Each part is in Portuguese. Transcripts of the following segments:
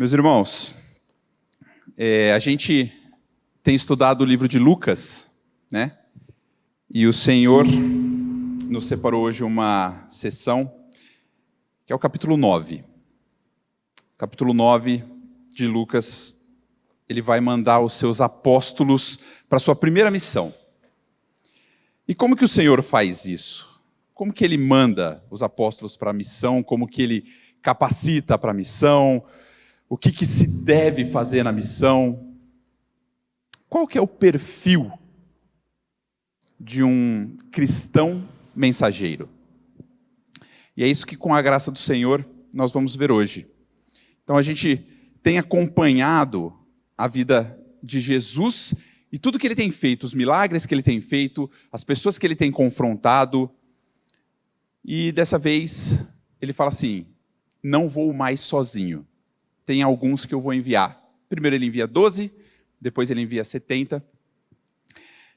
Meus irmãos, a gente tem estudado o livro de Lucas, né? E o Senhor nos separou hoje uma sessão, que é o capítulo 9. Capítulo 9 de Lucas, ele vai mandar os seus apóstolos para a sua primeira missão. E como que o Senhor faz isso? Como que ele manda os apóstolos para a missão? Como que ele capacita para a missão? O que se deve fazer na missão? Qual que é o perfil de um cristão mensageiro? E é isso que, com a graça do Senhor, nós vamos ver hoje. Então, a gente tem acompanhado a vida de Jesus e tudo que ele tem feito, os milagres que ele tem feito, as pessoas que ele tem confrontado. E dessa vez, ele fala assim: não vou mais sozinho. Tem alguns que eu vou enviar. Primeiro ele envia 12, depois ele envia 70.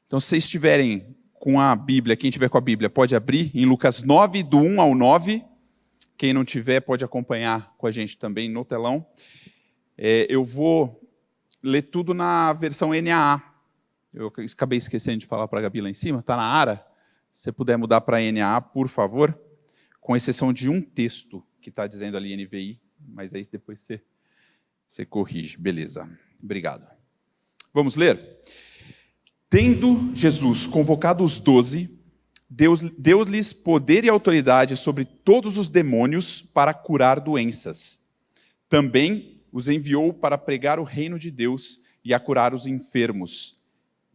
Então, se vocês estiverem com a Bíblia, quem tiver com a Bíblia pode abrir em Lucas 9, do 1 ao 9. Quem não tiver pode acompanhar com a gente também no telão. Eu vou ler tudo na versão NAA. Eu acabei esquecendo de falar para a Gabi lá em cima, está na ARA. Se você puder mudar para NAA, por favor, com exceção de um texto que está dizendo ali NVI, mas aí depois você corrige. Beleza, obrigado. Vamos ler? Tendo Jesus convocado os 12, deu-lhes poder e autoridade sobre todos os demônios para curar doenças. Também os enviou para pregar o reino de Deus e a curar os enfermos.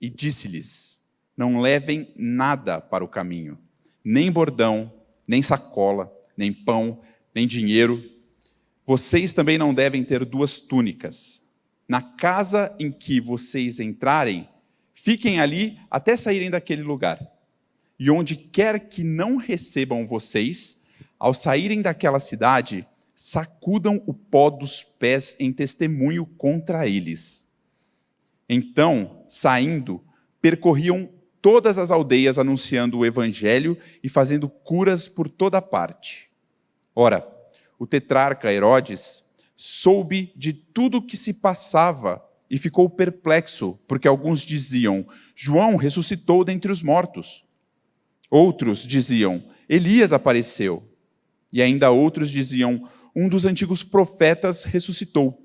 E disse-lhes: não levem nada para o caminho, nem bordão, nem sacola, nem pão, nem dinheiro. Vocês também não devem ter 2 túnicas. Na casa em que vocês entrarem, fiquem ali até saírem daquele lugar. E onde quer que não recebam vocês, ao saírem daquela cidade, sacudam o pó dos pés em testemunho contra eles. Então, saindo, percorriam todas as aldeias anunciando o evangelho e fazendo curas por toda parte. Ora, o tetrarca Herodes soube de tudo o que se passava e ficou perplexo, porque alguns diziam: João ressuscitou dentre os mortos. Outros diziam: Elias apareceu. E ainda outros diziam: um dos antigos profetas ressuscitou.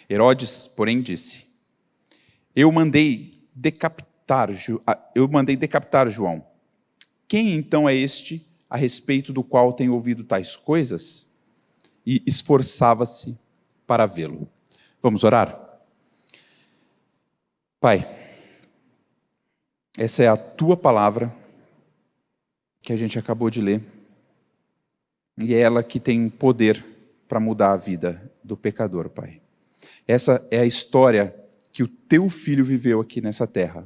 Herodes, porém, disse: Eu mandei decapitar João. Quem então é este a respeito do qual tem ouvido tais coisas? E esforçava-se para vê-lo. Vamos orar? Pai, essa é a tua palavra que a gente acabou de ler, e é ela que tem poder para mudar a vida do pecador, Pai. Essa é a história que o teu filho viveu aqui nessa terra.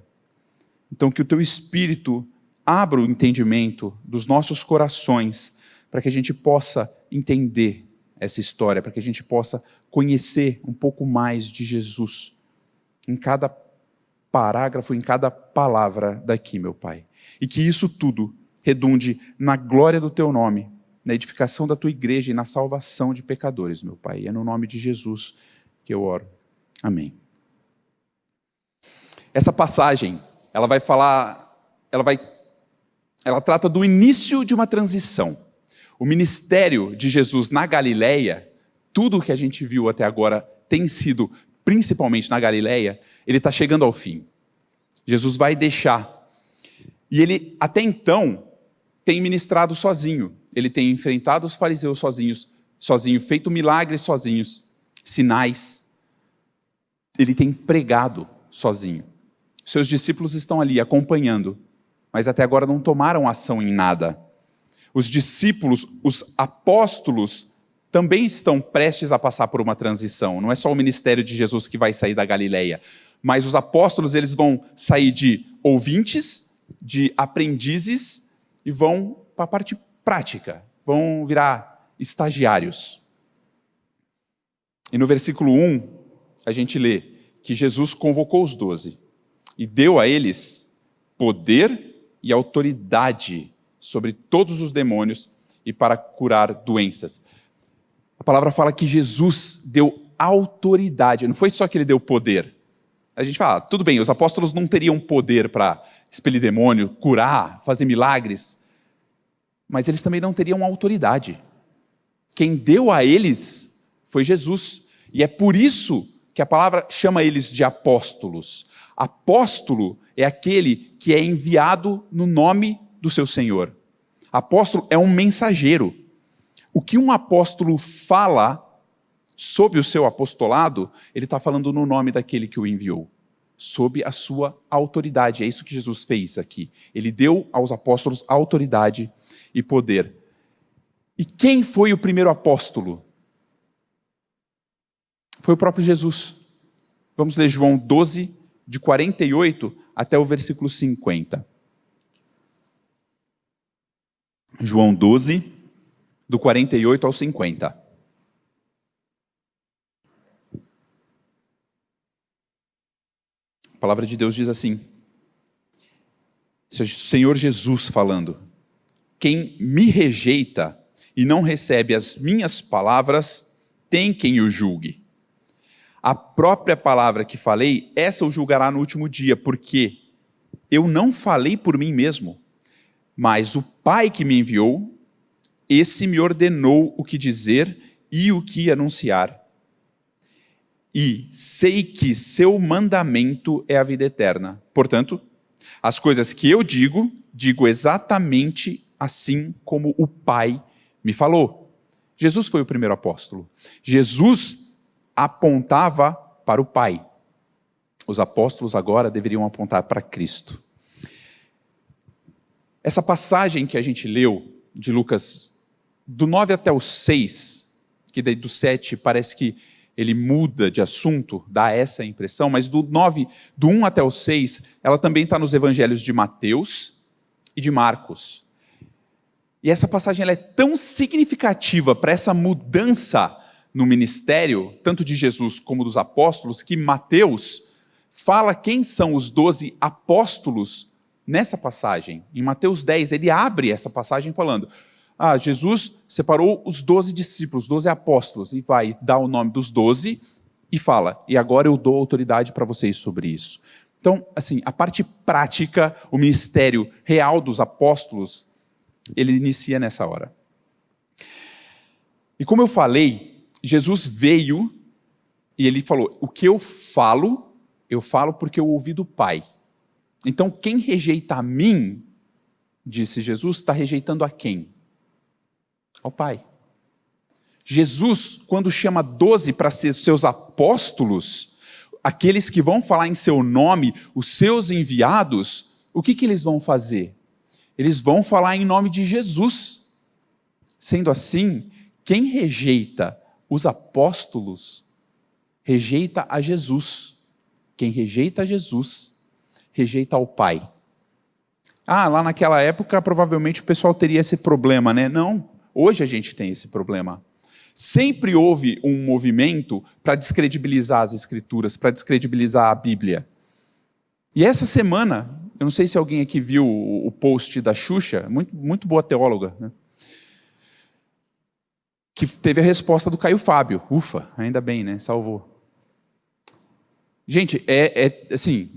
Então, que o teu Espírito abra o entendimento dos nossos corações, para que a gente possa entender essa história, para que a gente possa conhecer um pouco mais de Jesus, em cada parágrafo, em cada palavra daqui, meu Pai. E que isso tudo redunde na glória do teu nome, na edificação da tua igreja e na salvação de pecadores, meu Pai. É no nome de Jesus que eu oro. Amém. Essa passagem, ela trata do início de uma transição. O ministério de Jesus na Galileia, tudo o que a gente viu até agora tem sido, principalmente na Galileia, ele está chegando ao fim. Jesus vai deixar. E ele, até então, tem ministrado sozinho. Ele tem enfrentado os fariseus sozinho, feito milagres sozinhos, sinais. Ele tem pregado sozinho. Seus discípulos estão ali acompanhando, mas até agora não tomaram ação em nada. Os discípulos, os apóstolos, também estão prestes a passar por uma transição. Não é só o ministério de Jesus que vai sair da Galileia, mas os apóstolos, eles vão sair de ouvintes, de aprendizes, e vão para a parte prática, vão virar estagiários. E no versículo 1, a gente lê que Jesus convocou os 12 e deu a eles poder e autoridade sobre todos os demônios e para curar doenças. A palavra fala que Jesus deu autoridade, não foi só que ele deu poder. A gente fala, tudo bem, os apóstolos não teriam poder para expelir demônio, curar, fazer milagres, mas eles também não teriam autoridade. Quem deu a eles foi Jesus, e é por isso que a palavra chama eles de apóstolos. Apóstolo é aquele que é enviado no nome do seu Senhor. Apóstolo é um mensageiro. O que um apóstolo fala sob o seu apostolado, ele está falando no nome daquele que o enviou, sob a sua autoridade. É isso que Jesus fez aqui. Ele deu aos apóstolos autoridade e poder. E quem foi o primeiro apóstolo? Foi o próprio Jesus. Vamos ler João 12, de 48 até o versículo 50. João 12, do 48 ao 50. A palavra de Deus diz assim, Senhor Jesus falando, quem me rejeita e não recebe as minhas palavras, tem quem o julgue. A própria palavra que falei, essa o julgará no último dia, porque eu não falei por mim mesmo, mas o Pai que me enviou, esse me ordenou o que dizer e o que anunciar. E sei que seu mandamento é a vida eterna. Portanto, as coisas que eu digo, digo exatamente assim como o Pai me falou. Jesus foi o primeiro apóstolo. Jesus apontava para o Pai. Os apóstolos agora deveriam apontar para Cristo. Essa passagem que a gente leu, de Lucas, do 9 até o 6, que daí do 7 parece que ele muda de assunto, dá essa impressão, mas do 1 até o 6, ela também está nos evangelhos de Mateus e de Marcos. E essa passagem ela é tão significativa para essa mudança no ministério, tanto de Jesus como dos apóstolos, que Mateus fala quem são os 12 apóstolos nessa passagem. Em Mateus 10, ele abre essa passagem falando, Jesus separou os 12 discípulos, 12 apóstolos, e vai dar o nome dos 12 e fala, e agora eu dou autoridade para vocês sobre isso. Então, assim, a parte prática, o ministério real dos apóstolos, ele inicia nessa hora. E como eu falei, Jesus veio e ele falou, o que eu falo porque eu ouvi do Pai. Então, quem rejeita a mim, disse Jesus, está rejeitando a quem? Ao Pai. Jesus, quando chama 12 para ser seus apóstolos, aqueles que vão falar em seu nome, os seus enviados, o que eles vão fazer? Eles vão falar em nome de Jesus. Sendo assim, quem rejeita os apóstolos, rejeita a Jesus. Quem rejeita a Jesus, rejeita ao Pai. Lá naquela época, provavelmente o pessoal teria esse problema, né? Não, hoje a gente tem esse problema. Sempre houve um movimento para descredibilizar as Escrituras, para descredibilizar a Bíblia. E essa semana, eu não sei se alguém aqui viu o post da Xuxa, muito boa teóloga, né? Que teve a resposta do Caio Fábio. Ufa, ainda bem, né? Salvou. Gente, assim,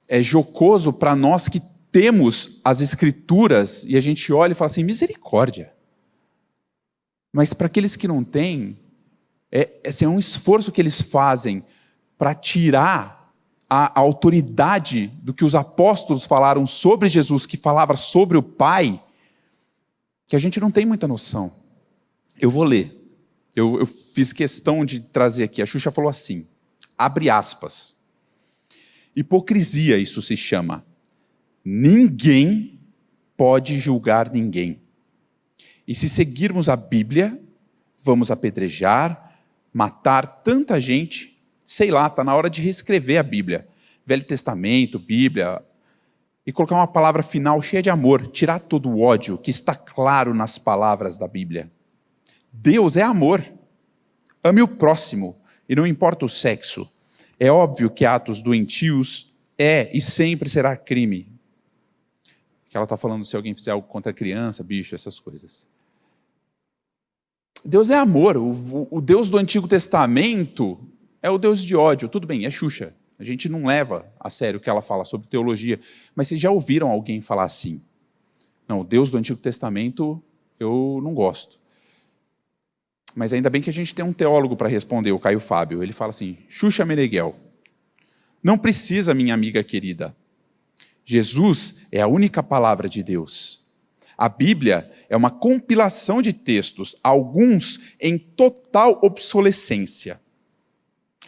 é jocoso para nós que temos as Escrituras e a gente olha e fala assim, misericórdia. Mas para aqueles que não têm, é um esforço que eles fazem para tirar a autoridade do que os apóstolos falaram sobre Jesus, que falava sobre o Pai, que a gente não tem muita noção. Eu vou ler. Eu fiz questão de trazer aqui. A Xuxa falou assim, abre aspas. Hipocrisia, isso se chama. Ninguém pode julgar ninguém. E se seguirmos a Bíblia, vamos apedrejar, matar tanta gente. Sei lá, está na hora de reescrever a Bíblia. Velho Testamento, Bíblia. E colocar uma palavra final cheia de amor. Tirar todo o ódio que está claro nas palavras da Bíblia. Deus é amor. Ame o próximo, e não importa o sexo. É óbvio que atos doentios e sempre será crime. Que ela está falando se alguém fizer algo contra a criança, bicho, essas coisas. Deus é amor. O Deus do Antigo Testamento é o Deus de ódio. Tudo bem, é Xuxa. A gente não leva a sério o que ela fala sobre teologia. Mas vocês já ouviram alguém falar assim? Não, o Deus do Antigo Testamento eu não gosto. Mas ainda bem que a gente tem um teólogo para responder, o Caio Fábio. Ele fala assim: Xuxa Meneghel, não precisa, minha amiga querida. Jesus é a única palavra de Deus. A Bíblia é uma compilação de textos, alguns em total obsolescência.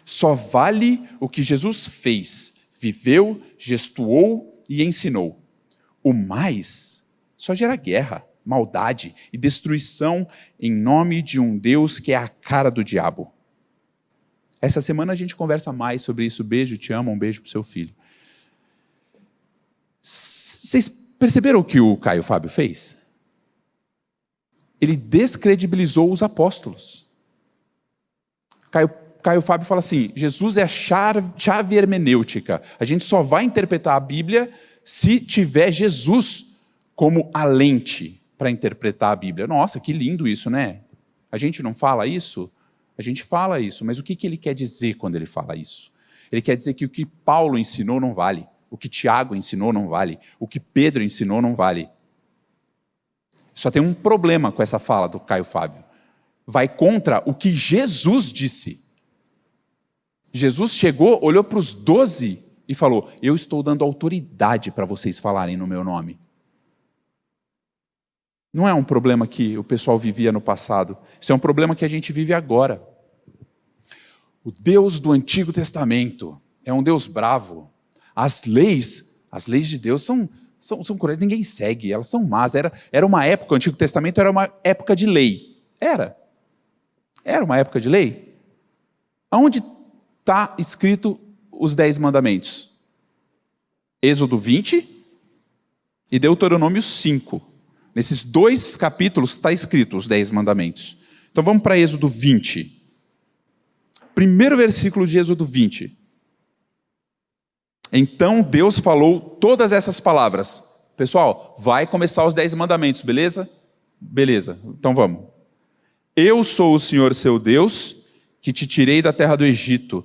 Só vale o que Jesus fez, viveu, gestuou e ensinou. O mais só gera guerra, maldade e destruição em nome de um Deus que é a cara do diabo. Essa semana a gente conversa mais sobre isso. Beijo, te amo, um beijo para o seu filho. Vocês perceberam o que o Caio Fábio fez? Ele descredibilizou os apóstolos. Caio Fábio fala assim: Jesus é a chave hermenêutica. A gente só vai interpretar a Bíblia se tiver Jesus como a lente para interpretar a Bíblia. Nossa, que lindo isso, né? A gente não fala isso? A gente fala isso, mas o que ele quer dizer quando ele fala isso? Ele quer dizer que o que Paulo ensinou não vale, o que Tiago ensinou não vale, o que Pedro ensinou não vale. Só tem um problema com essa fala do Caio Fábio. Vai contra o que Jesus disse. Jesus chegou, olhou para os 12 e falou: eu estou dando autoridade para vocês falarem no meu nome. Não é um problema que o pessoal vivia no passado. Isso é um problema que a gente vive agora. O Deus do Antigo Testamento é um Deus bravo. As leis de Deus são coisas que ninguém segue, elas são más. Era uma época, o Antigo Testamento era uma época de lei. Era uma época de lei. Aonde está escrito os 10 mandamentos? Êxodo 20 e Deuteronômio 5. Nesses 2 capítulos está escrito os 10 mandamentos. Então vamos para Êxodo 20. Primeiro versículo de Êxodo 20. Então Deus falou todas essas palavras. Pessoal, vai começar os 10 mandamentos, beleza? Beleza, então vamos. Eu sou o Senhor seu Deus, que te tirei da terra do Egito,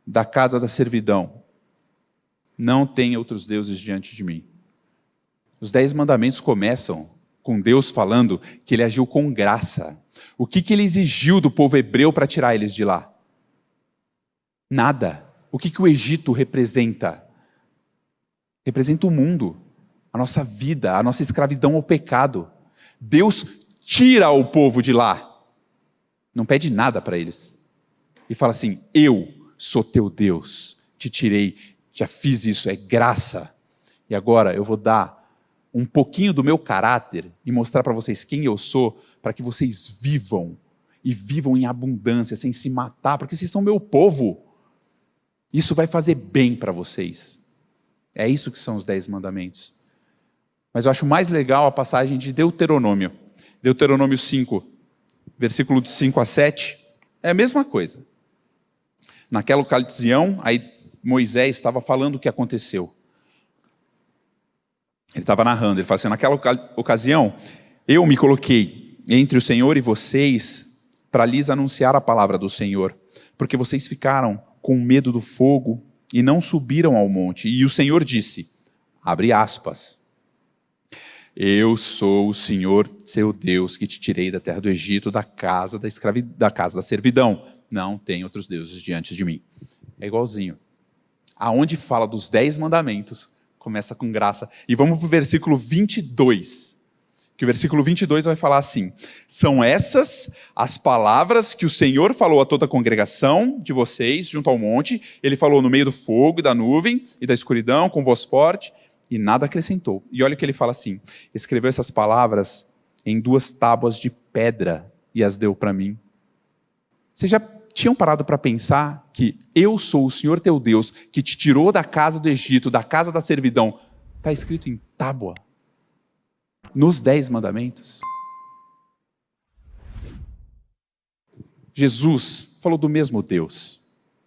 da casa da servidão. Não tem outros deuses diante de mim. Os 10 mandamentos começam com Deus falando que ele agiu com graça. O que ele exigiu do povo hebreu para tirar eles de lá? Nada. O que o Egito representa? Representa o mundo, a nossa vida, a nossa escravidão ao pecado. Deus tira o povo de lá. Não pede nada para eles. E fala assim: eu sou teu Deus, te tirei, já fiz isso, é graça. E agora eu vou dar um pouquinho do meu caráter e mostrar para vocês quem eu sou, para que vocês vivam, e vivam em abundância, sem se matar, porque vocês são meu povo. Isso vai fazer bem para vocês. É isso que são os 10 mandamentos. Mas eu acho mais legal a passagem de Deuteronômio. Deuteronômio 5, versículo de 5 a 7, é a mesma coisa. Naquela ocasião, aí Moisés estava falando o que aconteceu. Ele estava narrando, ele fala assim: naquela ocasião, eu me coloquei entre o Senhor e vocês para lhes anunciar a palavra do Senhor, porque vocês ficaram com medo do fogo e não subiram ao monte. E o Senhor disse, abre aspas, eu sou o Senhor seu Deus, que te tirei da terra do Egito, da casa da servidão. Não tem outros deuses diante de mim. É igualzinho. Aonde fala dos 10 mandamentos, começa com graça. E vamos para o versículo 22. Que o versículo 22 vai falar assim: são essas as palavras que o Senhor falou a toda a congregação de vocês, junto ao monte. Ele falou no meio do fogo e da nuvem e da escuridão, com voz forte, e nada acrescentou. E olha o que ele fala assim: escreveu essas palavras em 2 tábuas de pedra e as deu para mim. Vocês já tinham parado para pensar que eu sou o Senhor teu Deus, que te tirou da casa do Egito, da casa da servidão? Está escrito em tábua, nos 10 mandamentos. Jesus falou do mesmo Deus,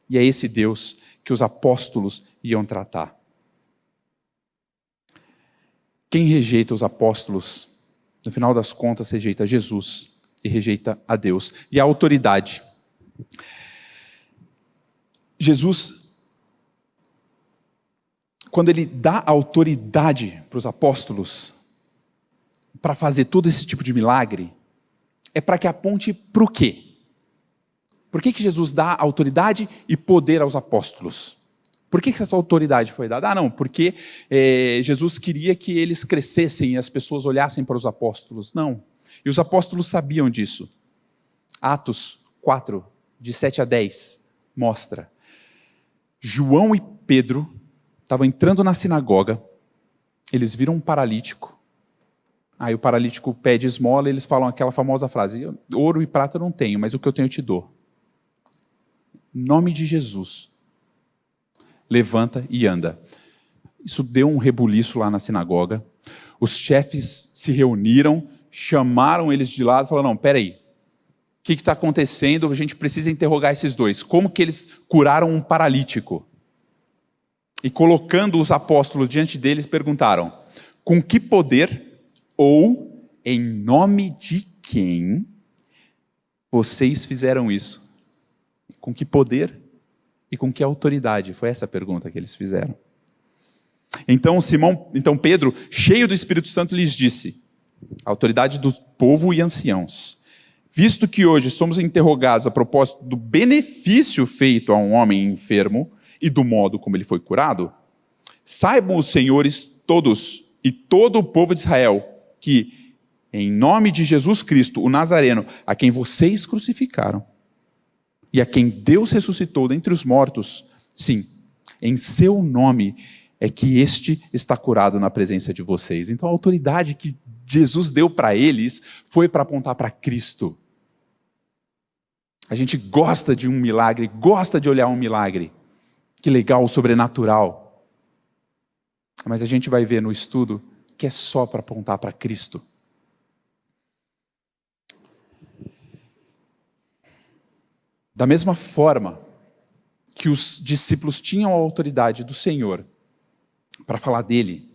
e é esse Deus que os apóstolos iam tratar. Quem rejeita os apóstolos, no final das contas, rejeita Jesus. e rejeita a Deus. E a autoridade. Jesus, quando ele dá autoridade para os apóstolos, para fazer todo esse tipo de milagre, é para que aponte para o quê? Por que Jesus dá autoridade e poder aos apóstolos? Por que essa autoridade foi dada? Não, porque Jesus queria que eles crescessem e as pessoas olhassem para os apóstolos. Não. E os apóstolos sabiam disso. Atos 4, de 7 a 10, mostra. João e Pedro estavam entrando na sinagoga, eles viram um paralítico. Aí o paralítico pede esmola e eles falam aquela famosa frase: ouro e prata eu não tenho, mas o que eu tenho eu te dou. Em nome de Jesus, levanta e anda. Isso deu um rebuliço lá na sinagoga. Os chefes se reuniram, chamaram eles de lado e falaram: não, peraí, o que está acontecendo? A gente precisa interrogar esses dois. Como que eles curaram um paralítico? E colocando os apóstolos diante deles, perguntaram: com que poder ou em nome de quem vocês fizeram isso? Com que poder e com que autoridade? Foi essa a pergunta que eles fizeram. Então Pedro, cheio do Espírito Santo, lhes disse: a autoridade do povo e anciãos, visto que hoje somos interrogados a propósito do benefício feito a um homem enfermo e do modo como ele foi curado, saibam os senhores todos e todo o povo de Israel que, em nome de Jesus Cristo, o Nazareno, a quem vocês crucificaram e a quem Deus ressuscitou dentre os mortos, sim, em seu nome é que este está curado na presença de vocês. Então a autoridade que Jesus deu para eles foi para apontar para Cristo. A gente gosta de um milagre, gosta de olhar um milagre. Que legal, sobrenatural. Mas a gente vai ver no estudo que é só para apontar para Cristo. Da mesma forma que os discípulos tinham a autoridade do Senhor para falar dele,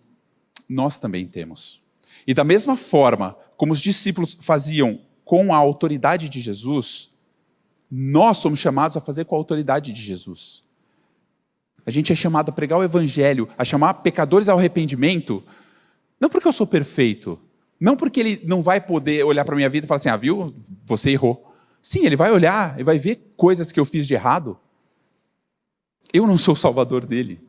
nós também temos. E da mesma forma como os discípulos faziam com a autoridade de Jesus, nós somos chamados a fazer com a autoridade de Jesus. A gente é chamado a pregar o evangelho, a chamar pecadores ao arrependimento, não porque eu sou perfeito, não porque ele não vai poder olhar para a minha vida e falar assim: viu, você errou. Sim, ele vai olhar e vai ver coisas que eu fiz de errado. Eu não sou o salvador dele,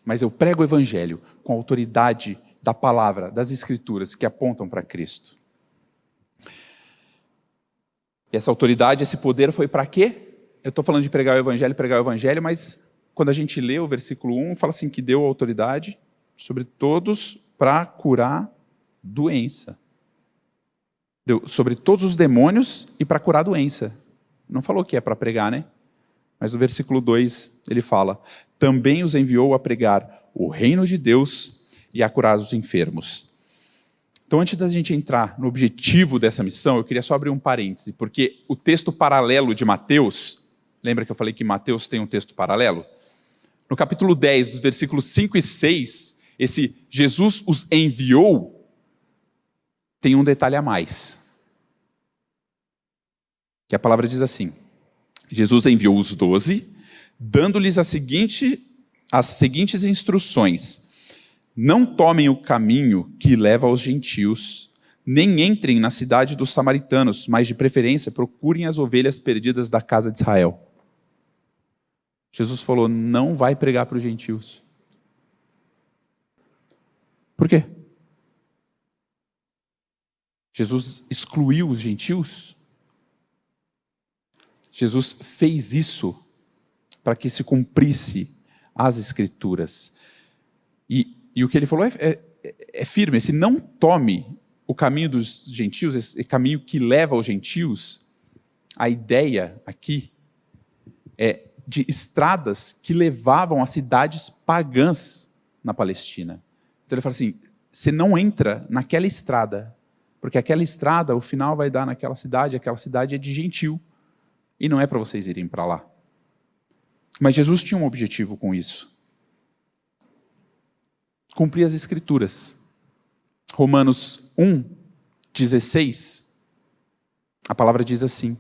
mas eu prego o evangelho com a autoridade da palavra, das escrituras que apontam para Cristo. E essa autoridade, esse poder foi para quê? Eu estou falando de pregar o evangelho, mas quando a gente lê o versículo 1, fala assim que deu autoridade sobre todos para curar doença. Deu sobre todos os demônios e para curar doença. Não falou que é para pregar, né? Mas no versículo 2 ele fala: também os enviou a pregar o reino de Deus e a curar os enfermos. Então, antes da gente entrar no objetivo dessa missão, eu queria só abrir um parêntese, porque o texto paralelo de Mateus, lembra que eu falei que Mateus tem um texto paralelo? No capítulo 10, dos versículos 5 e 6, esse Jesus os enviou, tem um detalhe a mais. Que a palavra diz assim: Jesus enviou os 12, dando-lhes as seguintes instruções: não tomem o caminho que leva aos gentios, nem entrem na cidade dos samaritanos, mas de preferência procurem as ovelhas perdidas da casa de Israel. Jesus falou: não vai pregar para os gentios. Por quê? Jesus excluiu os gentios? Jesus fez isso para que se cumprisse as Escrituras. E o que ele falou é firme: esse não tome o caminho dos gentios, esse caminho que leva aos gentios. A ideia aqui é de estradas que levavam a cidades pagãs na Palestina. Então ele fala assim: você não entra naquela estrada, porque aquela estrada, o final vai dar naquela cidade, aquela cidade é de gentil, e não é para vocês irem para lá. Mas Jesus tinha um objetivo com isso: cumprir as Escrituras. Romanos 1:16 A palavra diz assim,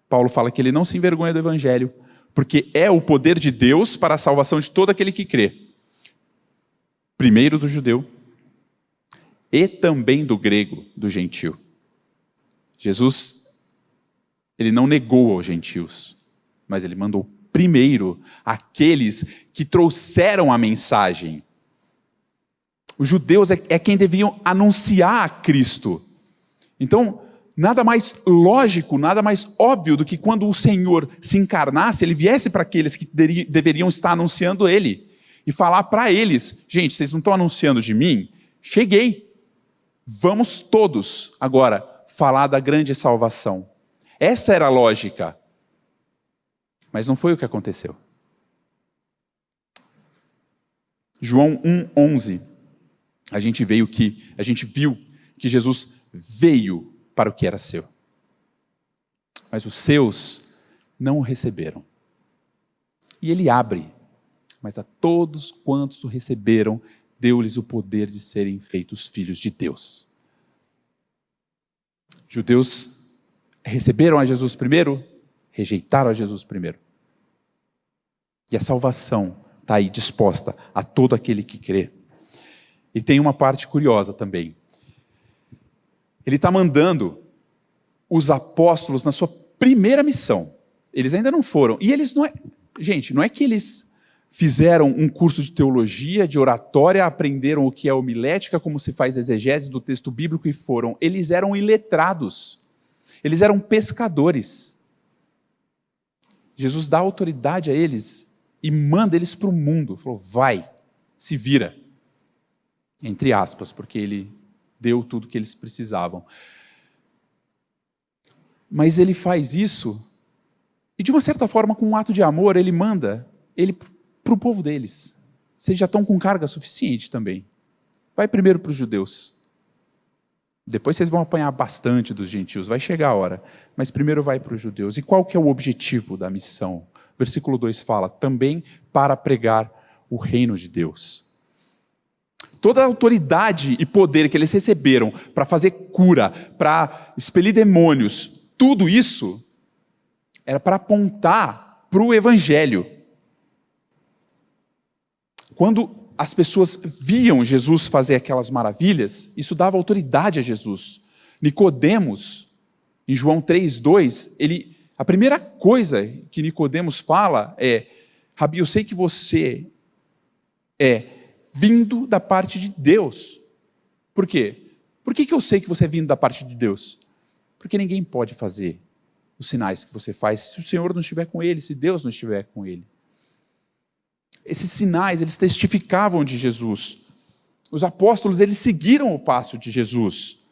Paulo fala que ele não se envergonha do evangelho, porque é o poder de Deus para a salvação de todo aquele que crê. Primeiro do judeu e também do grego, do gentio. Jesus, ele não negou aos gentios, mas ele mandou primeiro aqueles que trouxeram a mensagem. Os judeus é quem deviam anunciar a Cristo. Então, nada mais lógico, nada mais óbvio do que quando o Senhor se encarnasse, ele viesse para aqueles que deveriam estar anunciando ele e falar para eles: gente, vocês não estão anunciando de mim? Cheguei. Vamos todos agora falar da grande salvação. Essa era a lógica. Mas não foi o que aconteceu. João 1:11, a gente viu que Jesus veio para o que era seu. Mas os seus não o receberam. E ele abre, mas a todos quantos o receberam, deu-lhes o poder de serem feitos filhos de Deus. Judeus receberam a Jesus primeiro, rejeitaram a Jesus primeiro. E a salvação está aí disposta a todo aquele que crê. E tem uma parte curiosa também. Ele está mandando os apóstolos na sua primeira missão. Eles ainda não foram. E eles não é... Gente, não é que eles fizeram um curso de teologia, de oratória, aprenderam o que é homilética, como se faz exegese do texto bíblico e foram. Eles eram iletrados. Eles eram pescadores. Jesus dá autoridade a eles e manda eles para o mundo. Falou, vai, se vira. Entre aspas, porque ele deu tudo que eles precisavam. Mas ele faz isso, e de uma certa forma, com um ato de amor, ele manda ele para o povo deles. Vocês já estão com carga suficiente também. Vai primeiro para os judeus. Depois vocês vão apanhar bastante dos gentios, vai chegar a hora. Mas primeiro vai para os judeus. E qual que é o objetivo da missão? Versículo 2 fala, também para pregar o reino de Deus. Toda a autoridade e poder que eles receberam para fazer cura, para expelir demônios, tudo isso era para apontar para o evangelho. Quando as pessoas viam Jesus fazer aquelas maravilhas, isso dava autoridade a Jesus. Nicodemos, em João 3:2, a primeira coisa que Nicodemos fala é: Rabi, eu sei que você é vindo da parte de Deus. Por quê? Por que eu sei que você é vindo da parte de Deus? Porque ninguém pode fazer os sinais que você faz se o Senhor não estiver com ele, se Deus não estiver com ele. Esses sinais, eles testificavam de Jesus. Os apóstolos, eles seguiram o passo de Jesus.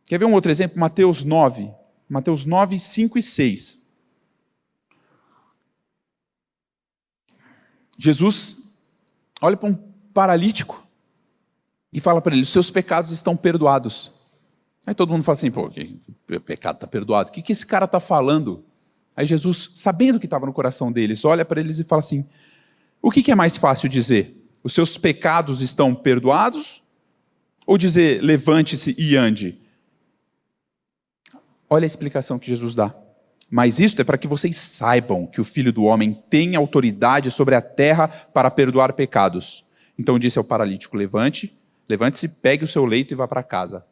Quer ver um outro exemplo? Mateus 9, 5 e 6. Jesus olha para um paralítico e fala para ele, os seus pecados estão perdoados. Aí todo mundo fala assim, pô, o pecado está perdoado. O que esse cara está falando? Aí Jesus, sabendo o que estava no coração deles, olha para eles e fala assim, o que é mais fácil dizer? Os seus pecados estão perdoados? Ou dizer, levante-se e ande? Olha a explicação que Jesus dá. Mas isto é para que vocês saibam que o Filho do Homem tem autoridade sobre a terra para perdoar pecados. Então disse ao paralítico, levante-se, pegue o seu leito e vá para casa.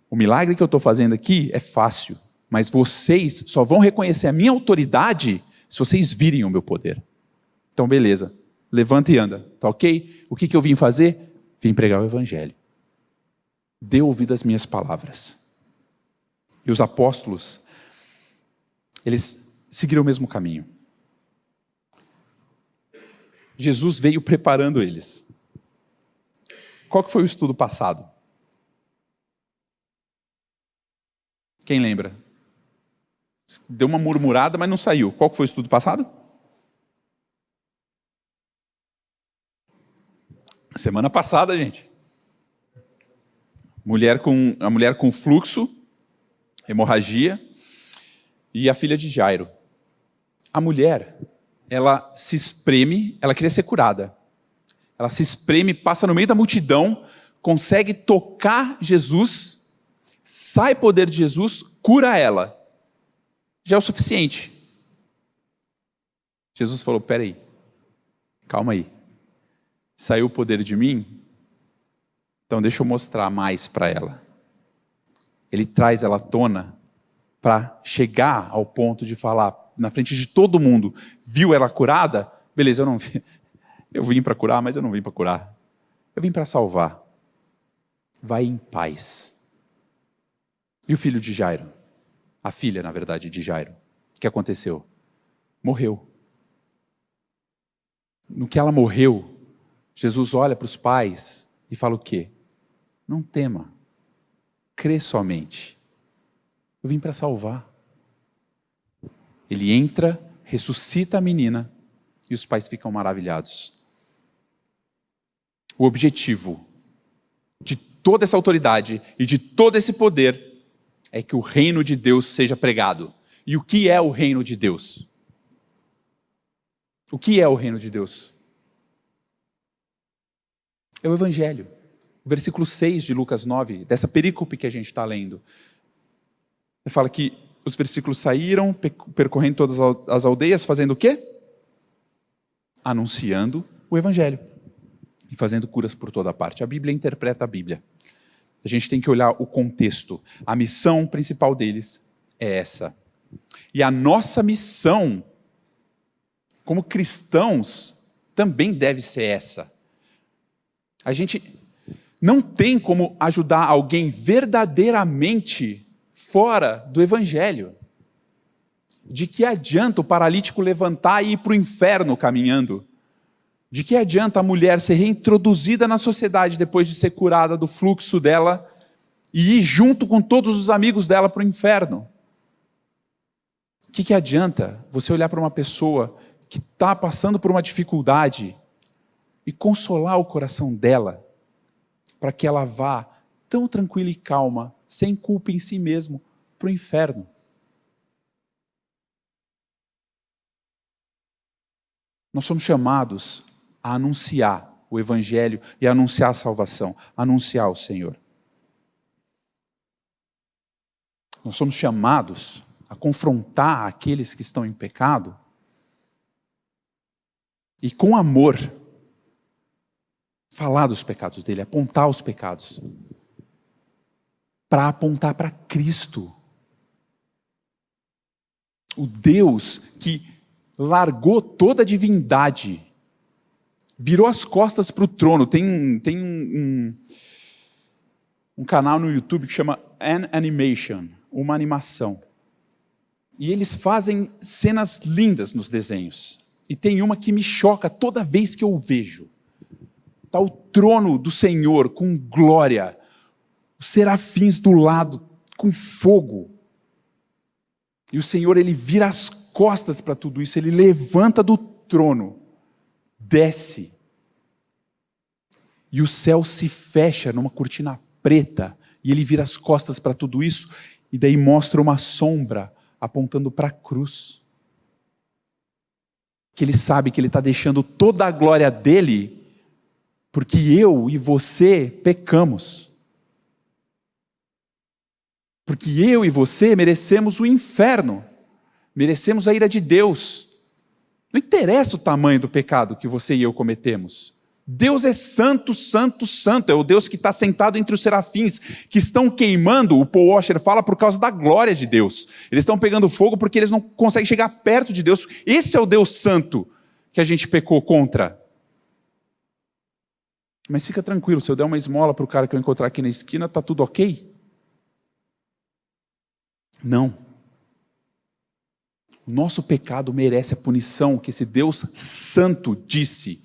O milagre que eu estou fazendo aqui é fácil, mas vocês só vão reconhecer a minha autoridade se vocês virem o meu poder. Então beleza, levanta e anda, tá ok? O que eu vim fazer? Vim pregar o evangelho. Dê ouvido às minhas palavras. E os apóstolos, eles seguiram o mesmo caminho. Jesus veio preparando eles. Qual que foi o estudo passado? Quem lembra? Deu uma murmurada, mas não saiu. Qual que foi o estudo passado? Semana passada, gente. A mulher com fluxo, hemorragia, e a filha de Jairo. A mulher, ela se espreme, ela queria ser curada. Ela se espreme, passa no meio da multidão, consegue tocar Jesus, sai poder de Jesus, cura ela, já é o suficiente. Jesus falou, peraí, calma aí. Saiu o poder de mim? Então deixa eu mostrar mais para ela. Ele traz ela à tona para chegar ao ponto de falar na frente de todo mundo, viu ela curada? Beleza, eu vim para curar, mas eu não vim para curar. Eu vim para salvar. Vai em paz. E o filho de Jairo? A filha, na verdade, de Jairo. O que aconteceu? Morreu. No que ela morreu, Jesus olha para os pais e fala o quê? Não tema. Crê somente. Eu vim para salvar. Ele entra, ressuscita a menina e os pais ficam maravilhados. O objetivo de toda essa autoridade e de todo esse poder é que o reino de Deus seja pregado. E o que é o reino de Deus? O que é o reino de Deus? É o Evangelho. O versículo 6 de Lucas 9, dessa perícope que a gente está lendo, ele fala que os versículos saíram, percorrendo todas as aldeias, fazendo o quê? Anunciando o Evangelho. E fazendo curas por toda parte. A Bíblia interpreta a Bíblia. A gente tem que olhar o contexto. A missão principal deles é essa. E a nossa missão, como cristãos, também deve ser essa. A gente não tem como ajudar alguém verdadeiramente fora do Evangelho. De que adianta o paralítico levantar e ir para o inferno caminhando? De que adianta a mulher ser reintroduzida na sociedade depois de ser curada do fluxo dela e ir junto com todos os amigos dela para o inferno? O que adianta você olhar para uma pessoa que está passando por uma dificuldade e consolar o coração dela para que ela vá tão tranquila e calma, sem culpa em si mesmo, para o inferno? Nós somos chamados a anunciar o Evangelho e a anunciar a salvação, a anunciar o Senhor. Nós somos chamados a confrontar aqueles que estão em pecado e com amor falar dos pecados dele, apontar os pecados, para apontar para Cristo, o Deus que largou toda a divindade, virou as costas para o trono. Tem um canal no YouTube que chama An Animation, uma animação. E eles fazem cenas lindas nos desenhos. E tem uma que me choca toda vez que eu o vejo. Está o trono do Senhor com glória, os serafins do lado com fogo. E o Senhor, ele vira as costas para tudo isso, ele levanta do trono, desce, e o céu se fecha numa cortina preta, e ele vira as costas para tudo isso, e daí mostra uma sombra apontando para a cruz. Que ele sabe que ele está deixando toda a glória dele, porque eu e você pecamos. Porque eu e você merecemos o inferno, merecemos a ira de Deus. Não interessa o tamanho do pecado que você e eu cometemos. Deus é santo, santo, santo. É o Deus que está sentado entre os serafins, que estão queimando, o Paul Washer fala, por causa da glória de Deus. Eles estão pegando fogo porque eles não conseguem chegar perto de Deus. Esse é o Deus santo que a gente pecou contra. Mas fica tranquilo, se eu der uma esmola para o cara que eu encontrar aqui na esquina, está tudo ok? Não. O nosso pecado merece a punição que esse Deus santo disse.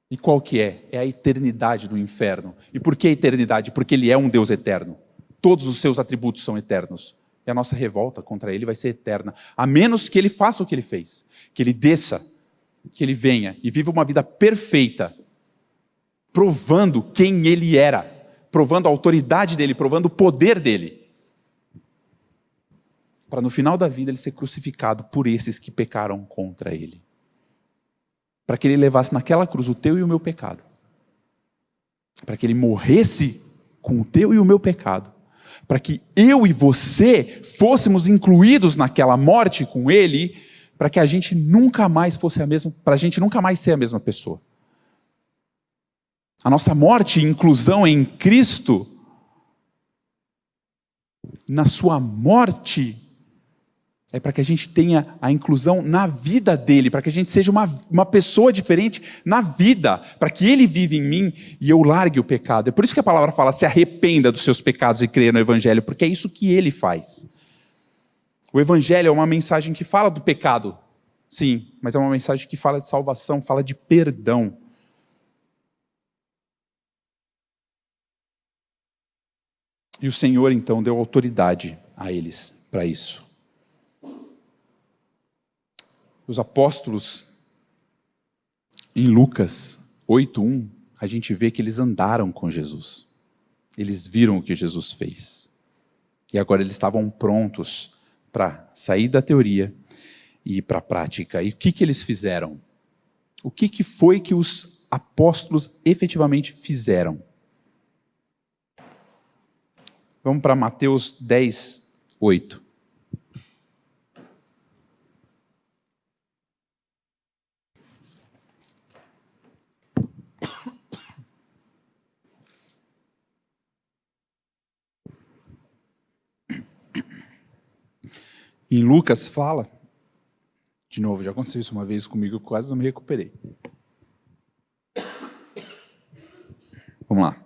E qual que é? É a eternidade do inferno. E por que a eternidade? Porque ele é um Deus eterno. Todos os seus atributos são eternos. E a nossa revolta contra ele vai ser eterna. A menos que ele faça o que ele fez. Que ele desça, que ele venha e viva uma vida perfeita, provando quem ele era, provando a autoridade dele, provando o poder dele. Para no final da vida ele ser crucificado por esses que pecaram contra ele. Para que ele levasse naquela cruz o teu e o meu pecado. Para que ele morresse com o teu e o meu pecado. para que eu e você fôssemos incluídos naquela morte com ele, para que a gente nunca mais fosse a mesma, para a gente nunca mais ser a mesma pessoa. A nossa morte e inclusão em Cristo, na sua morte, é para que a gente tenha a inclusão na vida dele, para que a gente seja uma pessoa diferente na vida, para que ele viva em mim e eu largue o pecado. É por isso que a palavra fala, se arrependa dos seus pecados e creia no Evangelho, porque é isso que ele faz. O Evangelho é uma mensagem que fala do pecado, sim, mas é uma mensagem que fala de salvação, fala de perdão. E o Senhor, então, deu autoridade a eles para isso. Os apóstolos, em Lucas 8:1, a gente vê que eles andaram com Jesus. Eles viram o que Jesus fez. E agora eles estavam prontos para sair da teoria e ir para a prática. E o que eles fizeram? O que foi que os apóstolos efetivamente fizeram? Vamos para Mateus 10:8. Em Lucas fala, de novo, já aconteceu isso uma vez comigo, eu quase não me recuperei. Vamos lá.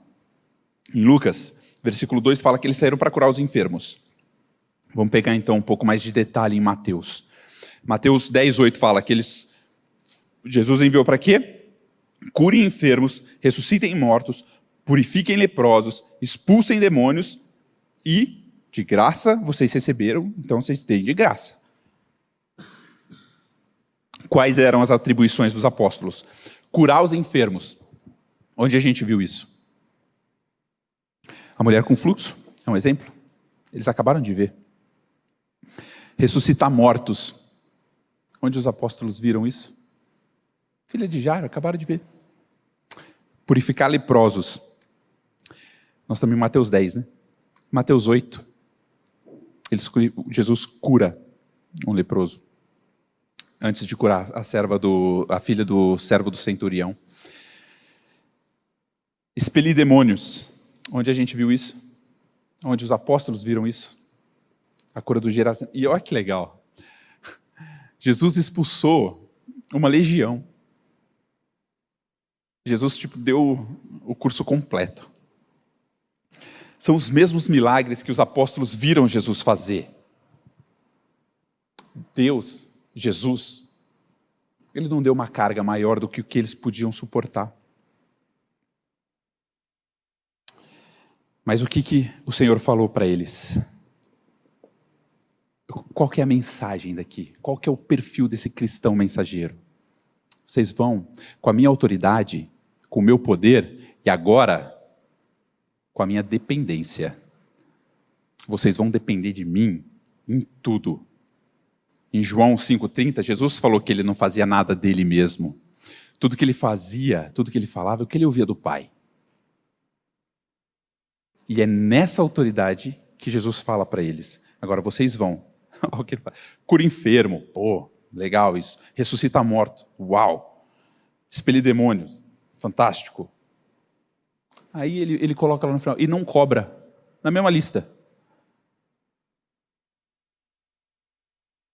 Em Lucas, versículo 2 fala que eles saíram para curar os enfermos. Vamos pegar então um pouco mais de detalhe em Mateus. Mateus 10:8 fala que Jesus enviou para quê? Curem enfermos, ressuscitem mortos, purifiquem leprosos, expulsem demônios e, de graça, vocês receberam, então vocês têm de graça. Quais eram as atribuições dos apóstolos? Curar os enfermos. Onde a gente viu isso? A mulher com fluxo é um exemplo. Eles acabaram de ver. Ressuscitar mortos. Onde os apóstolos viram isso? Filha de Jairo, acabaram de ver. Purificar leprosos. Nós estamos em Mateus 10, né? Mateus 8. Jesus cura um leproso. Antes de curar a filha do servo do centurião. Expelir demônios. Onde a gente viu isso? Onde os apóstolos viram isso? A cura do Geraseno. E olha que legal. Jesus expulsou uma legião. Jesus deu o curso completo. São os mesmos milagres que os apóstolos viram Jesus fazer. Deus, Jesus, ele não deu uma carga maior do que o que eles podiam suportar. Mas o que o Senhor falou para eles? Qual que é a mensagem daqui? Qual que é o perfil desse cristão mensageiro? Vocês vão, com a minha autoridade, com o meu poder, e agora, com a minha dependência. Vocês vão depender de mim em tudo. Em João 5,30, Jesus falou que ele não fazia nada dele mesmo. Tudo que ele fazia, tudo que ele falava, é o que ele ouvia do Pai. E é nessa autoridade que Jesus fala para eles. Agora vocês vão. Olha o que ele fala. Cura enfermo. Pô, legal isso. Ressuscita morto. Uau. Expelir demônios. Fantástico. Aí ele coloca lá no final. E não cobra. Na mesma lista.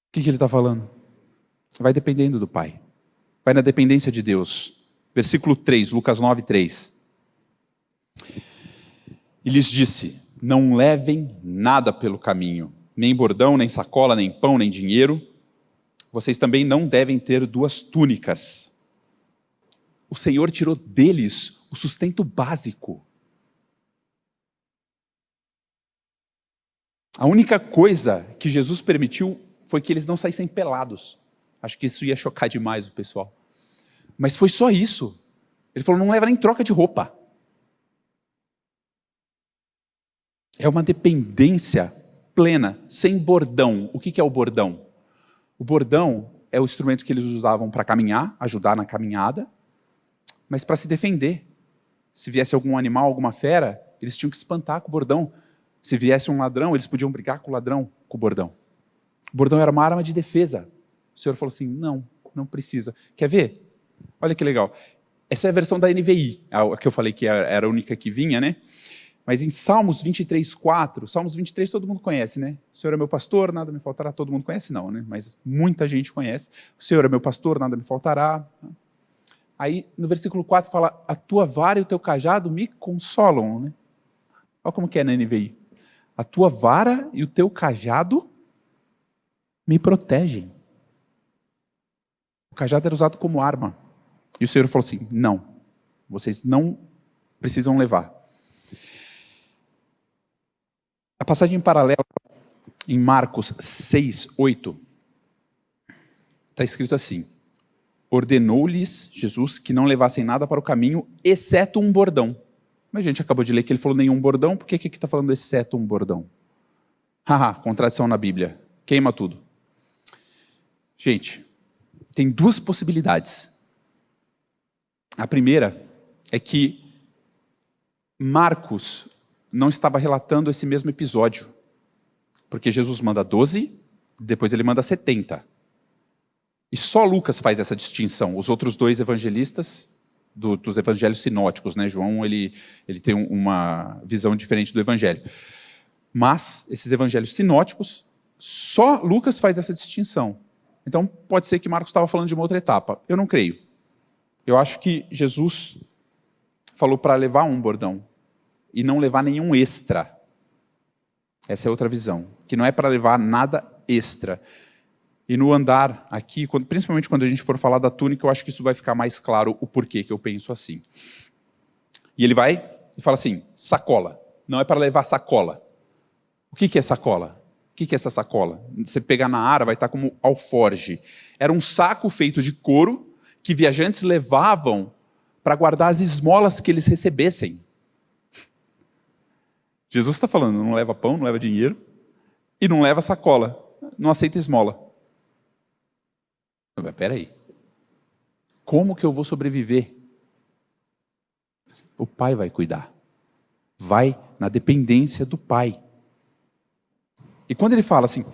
O que ele está falando? Vai dependendo do Pai. Vai na dependência de Deus. Versículo 3, Lucas 9:3. E lhes disse, não levem nada pelo caminho, nem bordão, nem sacola, nem pão, nem dinheiro. Vocês também não devem ter 2 túnicas. O Senhor tirou deles o sustento básico. A única coisa que Jesus permitiu foi que eles não saíssem pelados. Acho que isso ia chocar demais o pessoal. Mas foi só isso. Ele falou, não leva nem troca de roupa. É uma dependência plena, sem bordão. O que é o bordão? O bordão é o instrumento que eles usavam para caminhar, ajudar na caminhada, mas para se defender. Se viesse algum animal, alguma fera, eles tinham que espantar com o bordão. Se viesse um ladrão, eles podiam brigar com o ladrão, com o bordão. O bordão era uma arma de defesa. O Senhor falou assim, não precisa. Quer ver? Olha que legal. Essa é a versão da NVI, a que eu falei que era a única que vinha, né? Mas em Salmos 23:4, Salmos 23 todo mundo conhece, né? O Senhor é meu pastor, nada me faltará. Todo mundo conhece não, né? Mas muita gente conhece. O Senhor é meu pastor, nada me faltará. Aí no versículo 4 fala, a tua vara e o teu cajado me consolam, né? Olha como que é na NVI. A tua vara e o teu cajado me protegem. O cajado era usado como arma. E o Senhor falou assim, não, vocês não precisam levar. A passagem paralela, em Marcos 6:8, está escrito assim, ordenou-lhes Jesus que não levassem nada para o caminho, exceto um bordão. Mas a gente acabou de ler que ele falou nenhum bordão, por que aqui está falando exceto um bordão? Haha, contradição na Bíblia, queima tudo. Gente, tem duas possibilidades. A primeira é que Marcos não estava relatando esse mesmo episódio, porque Jesus manda 12, depois ele manda 70. E só Lucas faz essa distinção. Os outros dois evangelistas, dos evangelhos sinóticos, né? João ele tem uma visão diferente do evangelho. Mas esses evangelhos sinóticos, só Lucas faz essa distinção. Então pode ser que Marcos estava falando de uma outra etapa. Eu não creio. Eu acho que Jesus falou para levar um bordão e não levar nenhum extra. Essa é outra visão, que não é para levar nada extra. E no andar aqui, principalmente quando a gente for falar da túnica, eu acho que isso vai ficar mais claro o porquê que eu penso assim. E ele vai e fala assim, sacola. Não é para levar sacola. O que é sacola? O que é essa sacola? Você pegar na ara, vai estar como alforge. Era um saco feito de couro que viajantes levavam para guardar as esmolas que eles recebessem. Jesus está falando, não leva pão, não leva dinheiro, e não leva sacola, não aceita esmola. Mas peraí, como que eu vou sobreviver? O pai vai cuidar. Vai na dependência do pai. E quando ele fala assim,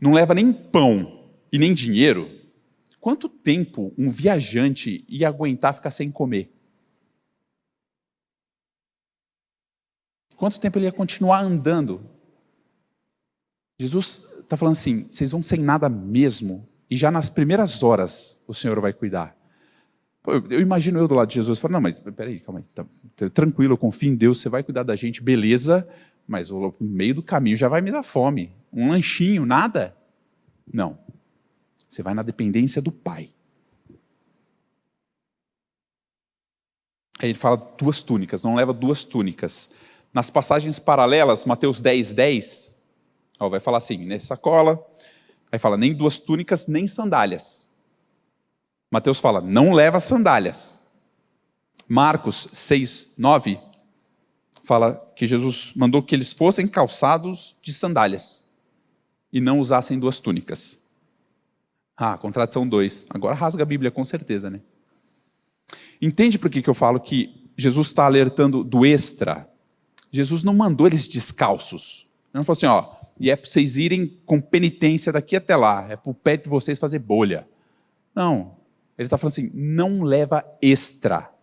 não leva nem pão e nem dinheiro, quanto tempo um viajante ia aguentar ficar sem comer? Quanto tempo ele ia continuar andando? Jesus está falando assim, vocês vão sem nada mesmo, e já nas primeiras horas o Senhor vai cuidar. Eu imagino eu do lado de Jesus, falo, não, mas peraí, calma aí, tá tranquilo, eu confio em Deus, você vai cuidar da gente, beleza, mas no meio do caminho já vai me dar fome. Um lanchinho, nada? Não. Você vai na dependência do Pai. Aí ele fala 2 túnicas, não leva 2 túnicas. Nas passagens paralelas, Mateus 10:10, vai falar assim, né, sacola, aí fala nem 2 túnicas, nem sandálias. Mateus fala, não leva sandálias. Marcos 6:9 fala que Jesus mandou que eles fossem calçados de sandálias e não usassem 2 túnicas. Contradição 2. Agora rasga a Bíblia com certeza, né? Entende por que eu falo que Jesus está alertando do extra? Jesus não mandou eles descalços. Ele não falou assim, e é para vocês irem com penitência daqui até lá, é para o pé de vocês fazer bolha. Não. Ele está falando assim, não leva extra.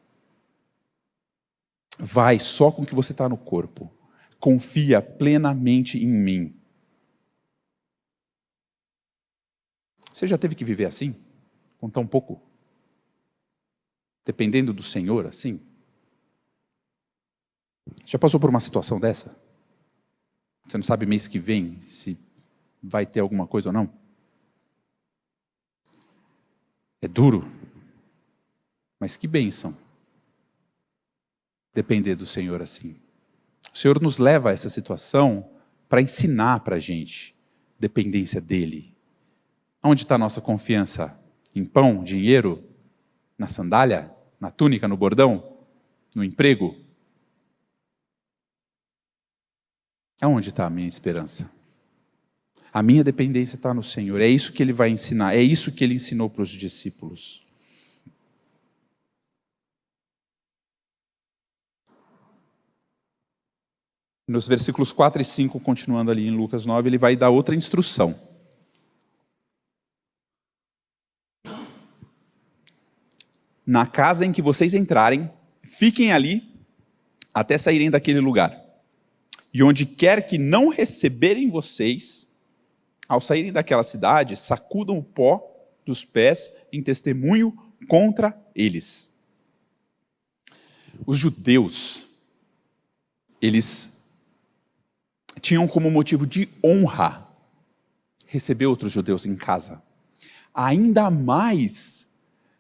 Vai só com o que você está no corpo. Confia plenamente em mim. Você já teve que viver assim? Com tão pouco? Dependendo do Senhor, assim? Já passou por uma situação dessa? Você não sabe mês que vem se vai ter alguma coisa ou não? É duro, mas que bênção depender do Senhor assim. O Senhor nos leva a essa situação para ensinar para a gente dependência dEle. Onde está a nossa confiança? Em pão, dinheiro, na sandália, na túnica, no bordão, no emprego? Aonde está a minha esperança? A minha dependência está no Senhor. É isso que Ele vai ensinar. É isso que Ele ensinou para os discípulos. Nos versículos 4 e 5, continuando ali em Lucas 9, ele vai dar outra instrução. Na casa em que vocês entrarem, fiquem ali até saírem daquele lugar. E onde quer que não receberem vocês, ao saírem daquela cidade, sacudam o pó dos pés em testemunho contra eles. Os judeus, eles tinham como motivo de honra receber outros judeus em casa. Ainda mais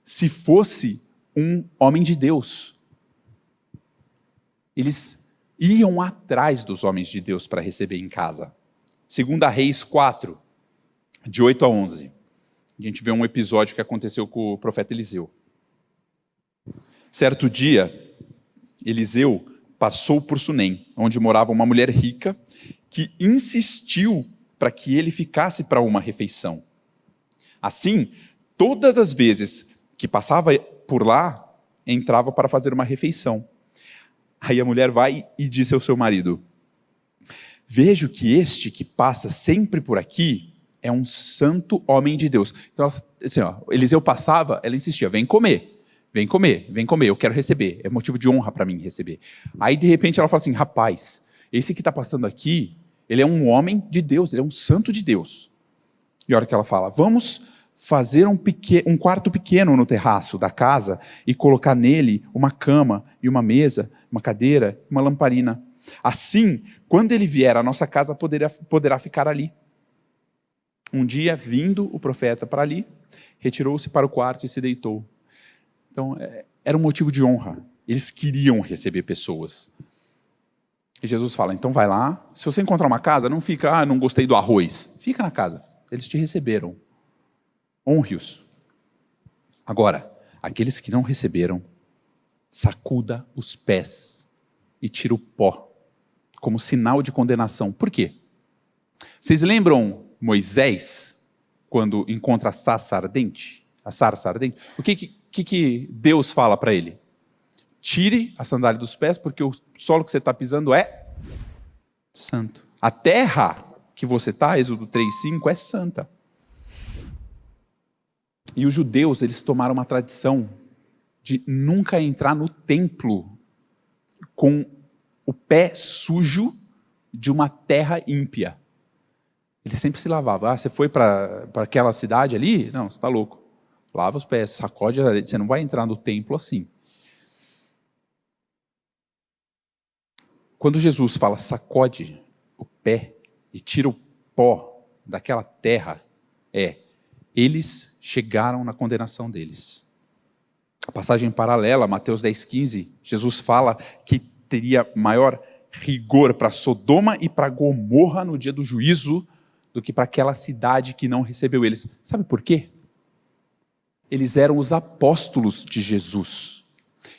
se fosse um homem de Deus. Eles iam atrás dos homens de Deus para receber em casa. 2 Reis 4, de 8 a 11. A gente vê um episódio que aconteceu com o profeta Eliseu. Certo dia, Eliseu passou por Sunem, onde morava uma mulher rica, que insistiu para que ele ficasse para uma refeição. Assim, todas as vezes que passava por lá, entrava para fazer uma refeição. Aí a mulher vai e disse ao seu marido: vejo que este que passa sempre por aqui é um santo homem de Deus. Então, assim, Eliseu passava, ela insistia: vem comer, vem comer, vem comer, eu quero receber, é motivo de honra para mim receber. Aí de repente ela fala assim: rapaz, esse que está passando aqui, ele é um homem de Deus, ele é um santo de Deus. E a hora que ela fala: vamos fazer um quarto pequeno no terraço da casa e colocar nele uma cama e uma mesa, uma cadeira, uma lamparina. Assim, quando ele vier, a nossa casa poderá ficar ali. Um dia, vindo o profeta para ali, retirou-se para o quarto e se deitou. Então, era um motivo de honra. Eles queriam receber pessoas. E Jesus fala: então vai lá, se você encontrar uma casa, não fica: não gostei do arroz. Fica na casa, eles te receberam. Honre-os. Agora, aqueles que não receberam, sacuda os pés e tira o pó, como sinal de condenação. Por quê? Vocês lembram Moisés, quando encontra a sarça ardente? O que Deus fala para ele? Tire a sandália dos pés, porque o solo que você está pisando é santo. A terra que você está, Êxodo 3:5, é santa. E os judeus, eles tomaram uma tradição de nunca entrar no templo com o pé sujo de uma terra ímpia. Ele sempre se lavava. Você foi para aquela cidade ali? Não, você está louco. Lava os pés, sacode a areia. Você não vai entrar no templo assim. Quando Jesus fala sacode o pé e tira o pó daquela terra, eles chegaram na condenação deles. A passagem paralela, Mateus 10:15, Jesus fala que teria maior rigor para Sodoma e para Gomorra no dia do juízo do que para aquela cidade que não recebeu eles. Sabe por quê? Eles eram os apóstolos de Jesus.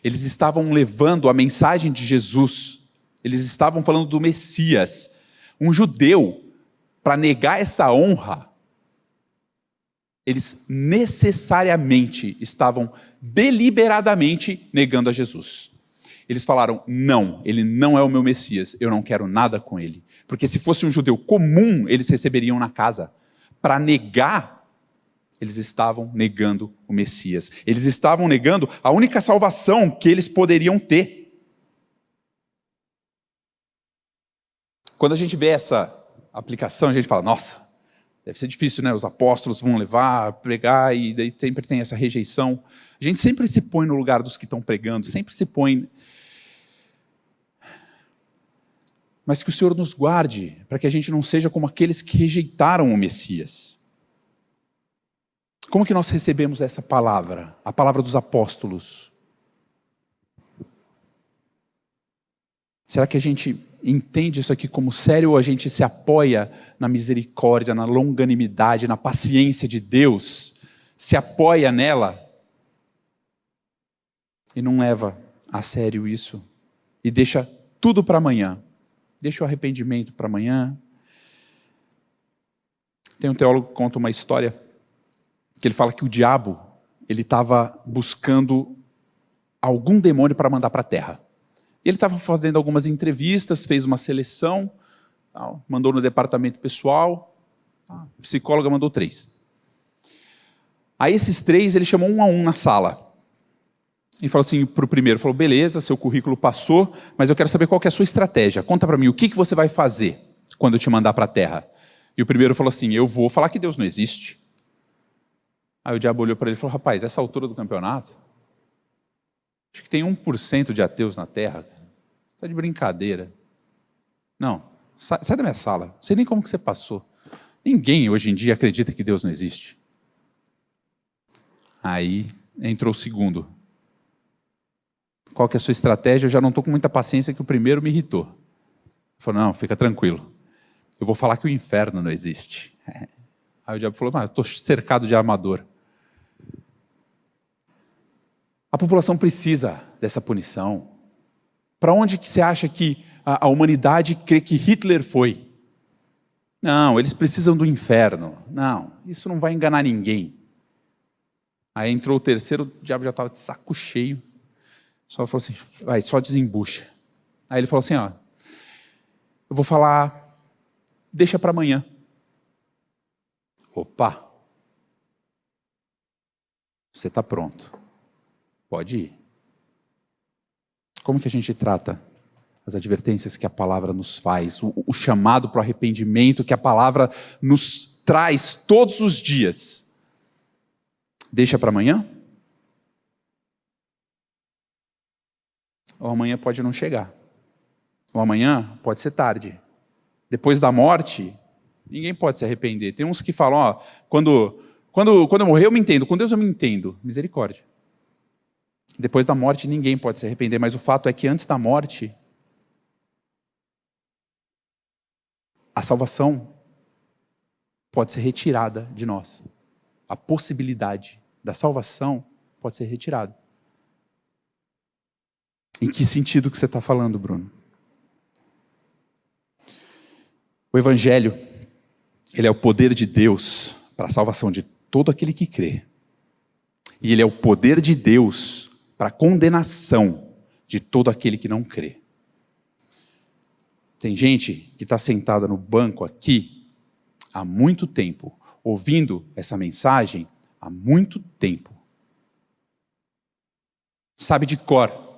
Eles estavam levando a mensagem de Jesus. Eles estavam falando do Messias. Um judeu, para negar essa honra, eles necessariamente estavam deliberadamente negando a Jesus. Eles falaram: não, ele não é o meu Messias, eu não quero nada com ele. Porque se fosse um judeu comum, eles receberiam na casa. Para negar, eles estavam negando o Messias. Eles estavam negando a única salvação que eles poderiam ter. Quando a gente vê essa aplicação, a gente fala: nossa, deve ser difícil, né? Os apóstolos vão levar, pregar, e daí sempre tem essa rejeição. A gente sempre se põe no lugar dos que estão pregando, sempre se põe. Mas que o Senhor nos guarde, para que a gente não seja como aqueles que rejeitaram o Messias. Como que nós recebemos essa palavra? A palavra dos apóstolos. Será que a gente entende isso aqui como sério, ou a gente se apoia na misericórdia, na longanimidade, na paciência de Deus, se apoia nela e não leva a sério isso e deixa tudo para amanhã, deixa o arrependimento para amanhã? Tem um teólogo que conta uma história que ele fala que o diabo, ele estava buscando algum demônio para mandar para a terra. Ele estava fazendo algumas entrevistas, fez uma seleção, tal, mandou no departamento pessoal, a psicóloga mandou 3. Aí esses 3, ele chamou um a um na sala. E falou assim para o primeiro, falou, beleza, seu currículo passou, mas eu quero saber qual que é a sua estratégia. Conta para mim, o que você vai fazer quando eu te mandar para a terra? E o primeiro falou assim, eu vou falar que Deus não existe. Aí o diabo olhou para ele e falou, rapaz, essa altura do campeonato, acho que tem 1% de ateus na terra. Você está de brincadeira. Não, sai da minha sala, não sei nem como que você passou. Ninguém hoje em dia acredita que Deus não existe. Aí entrou o segundo. Qual que é a sua estratégia? Eu já não estou com muita paciência que o primeiro me irritou. Ele falou, não, fica tranquilo. Eu vou falar que o inferno não existe. Aí o diabo falou, mas eu estou cercado de armador. A população precisa dessa punição. Para onde que você acha que a humanidade crê que Hitler foi? Não, eles precisam do inferno. Não, isso não vai enganar ninguém. Aí entrou o terceiro, o diabo já estava de saco cheio. Só falou assim, vai, só desembucha. Aí ele falou assim, ó, eu vou falar, deixa para amanhã. Opa, você está pronto, pode ir. Como que a gente trata as advertências que a palavra nos faz, o chamado para o arrependimento que a palavra nos traz todos os dias? Deixa para amanhã? Ou amanhã pode não chegar. Ou amanhã pode ser tarde. Depois da morte, ninguém pode se arrepender. Tem uns que falam, ó, quando eu morrer eu me entendo, com Deus eu me entendo. Misericórdia. Depois da morte ninguém pode se arrepender, mas o fato é que antes da morte, a salvação pode ser retirada de nós. A possibilidade da salvação pode ser retirada. Em que sentido que você está falando, Bruno? O Evangelho, ele é o poder de Deus para a salvação de todo aquele que crê. E ele é o poder de Deus para a condenação de todo aquele que não crê. Tem gente que está sentada no banco aqui há muito tempo, ouvindo essa mensagem há muito tempo. Sabe de cor.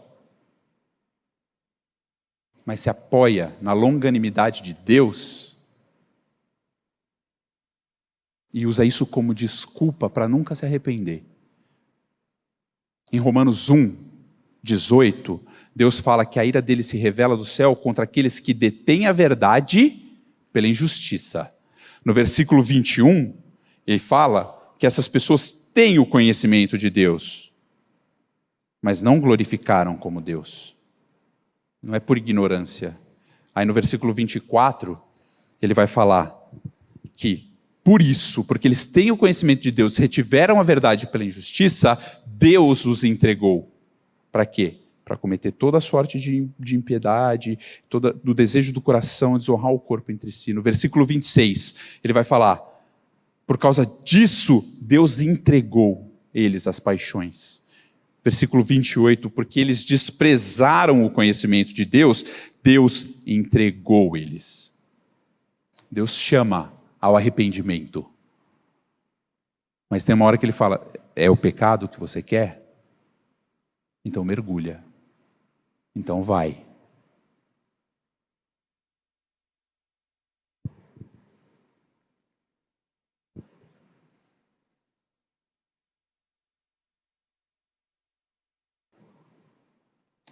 Mas se apoia na longanimidade de Deus e usa isso como desculpa para nunca se arrepender. Em Romanos 1:18, Deus fala que a ira dele se revela do céu contra aqueles que detêm a verdade pela injustiça. No versículo 21, ele fala que essas pessoas têm o conhecimento de Deus, mas não glorificaram como Deus. Não é por ignorância. Aí no versículo 24, ele vai falar que, por isso, porque eles têm o conhecimento de Deus, retiveram a verdade pela injustiça, Deus os entregou. Para quê? Para cometer toda a sorte de impiedade, do desejo do coração, desonrar o corpo entre si. No versículo 26, ele vai falar, por causa disso, Deus entregou eles às paixões. Versículo 28, porque eles desprezaram o conhecimento de Deus, Deus entregou eles. Deus chama ao arrependimento. Mas tem uma hora que ele fala, é o pecado que você quer? Então mergulha. Então vai.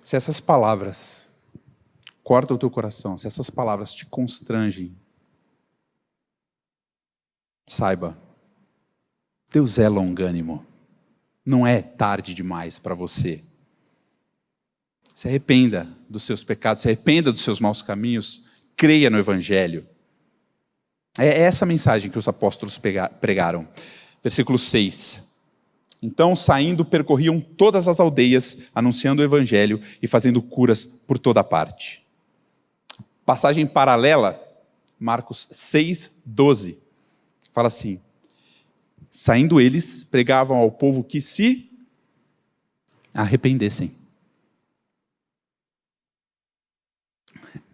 Se essas palavras cortam o teu coração, se essas palavras te constrangem, saiba, Deus é longânimo. Não é tarde demais para você. Se arrependa dos seus pecados, se arrependa dos seus maus caminhos, creia no Evangelho. É essa mensagem que os apóstolos pregaram. Versículo 6. Então, saindo, percorriam todas as aldeias, anunciando o Evangelho e fazendo curas por toda parte. Passagem paralela, Marcos 6:12. Fala assim, saindo eles, pregavam ao povo que se arrependessem.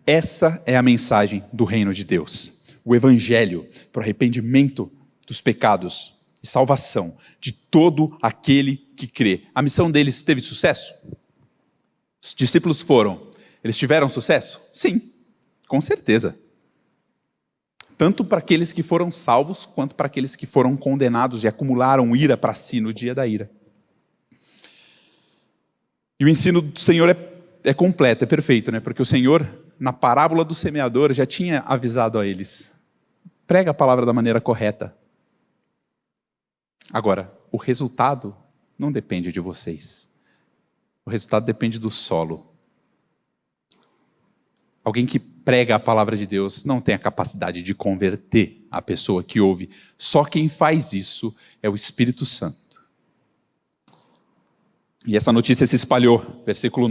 Essa é a mensagem do reino de Deus. O evangelho para o arrependimento dos pecados e salvação de todo aquele que crê. A missão deles teve sucesso? Os discípulos foram. Eles tiveram sucesso? Sim, com certeza. Tanto para aqueles que foram salvos, quanto para aqueles que foram condenados e acumularam ira para si no dia da ira. E o ensino do Senhor é completo, é perfeito, né? Porque o Senhor, na parábola do semeador, já tinha avisado a eles: prega a palavra da maneira correta. Agora, o resultado não depende de vocês. O resultado depende do solo. Alguém que prega a palavra de Deus não tem a capacidade de converter a pessoa que ouve. Só quem faz isso é o Espírito Santo. E essa notícia se espalhou, versículo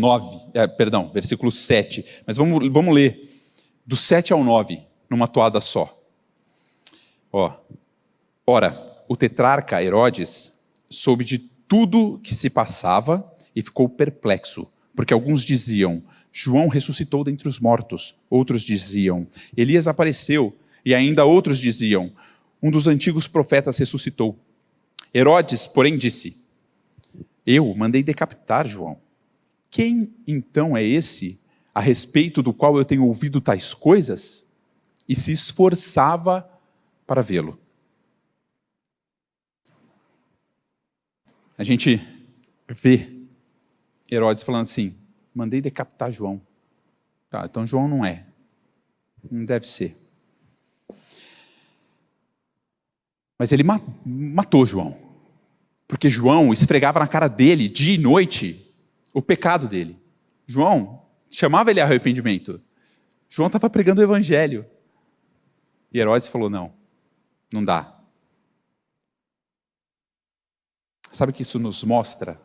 7. Mas vamos ler do 7 ao 9, numa toada só. Ora, o tetrarca Herodes soube de tudo que se passava e ficou perplexo, porque alguns diziam: João ressuscitou dentre os mortos. Outros diziam: Elias apareceu. E ainda outros diziam: um dos antigos profetas ressuscitou. Herodes, porém, disse: eu mandei decapitar João. Quem então é esse a respeito do qual eu tenho ouvido tais coisas? E se esforçava para vê-lo. A gente vê Herodes falando assim: mandei decapitar João. Tá, então João não é. Não deve ser. Mas ele matou João. Porque João esfregava na cara dele, dia e noite, o pecado dele. João chamava ele a arrependimento. João estava pregando o evangelho. E Herodes falou: não dá. Sabe o que isso nos mostra?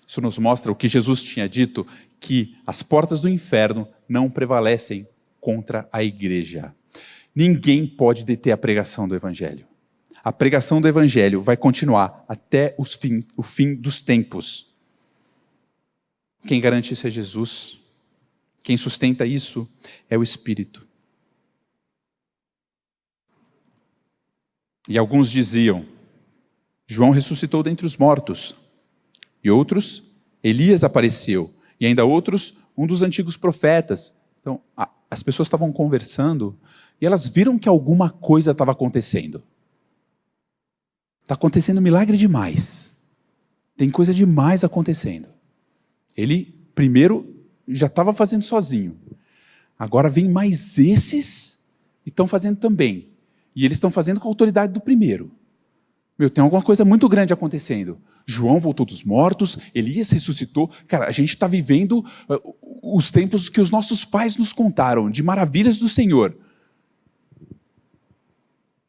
Isso nos mostra o que Jesus tinha dito, que as portas do inferno não prevalecem contra a igreja. Ninguém pode deter a pregação do evangelho. A pregação do evangelho vai continuar até o fim dos tempos. Quem garante isso é Jesus. Quem sustenta isso é o Espírito. E alguns diziam: João ressuscitou dentre os mortos. E outros, Elias apareceu. E ainda outros, um dos antigos profetas. Então, as pessoas estavam conversando e elas viram que alguma coisa estava acontecendo. Está acontecendo milagre demais. Tem coisa demais acontecendo. Ele, primeiro, já estava fazendo sozinho. Agora vem mais esses e estão fazendo também. E eles estão fazendo com a autoridade do primeiro. Tem alguma coisa muito grande acontecendo. João voltou dos mortos, Elias ressuscitou. Cara, a gente está vivendo os tempos que os nossos pais nos contaram, de maravilhas do Senhor.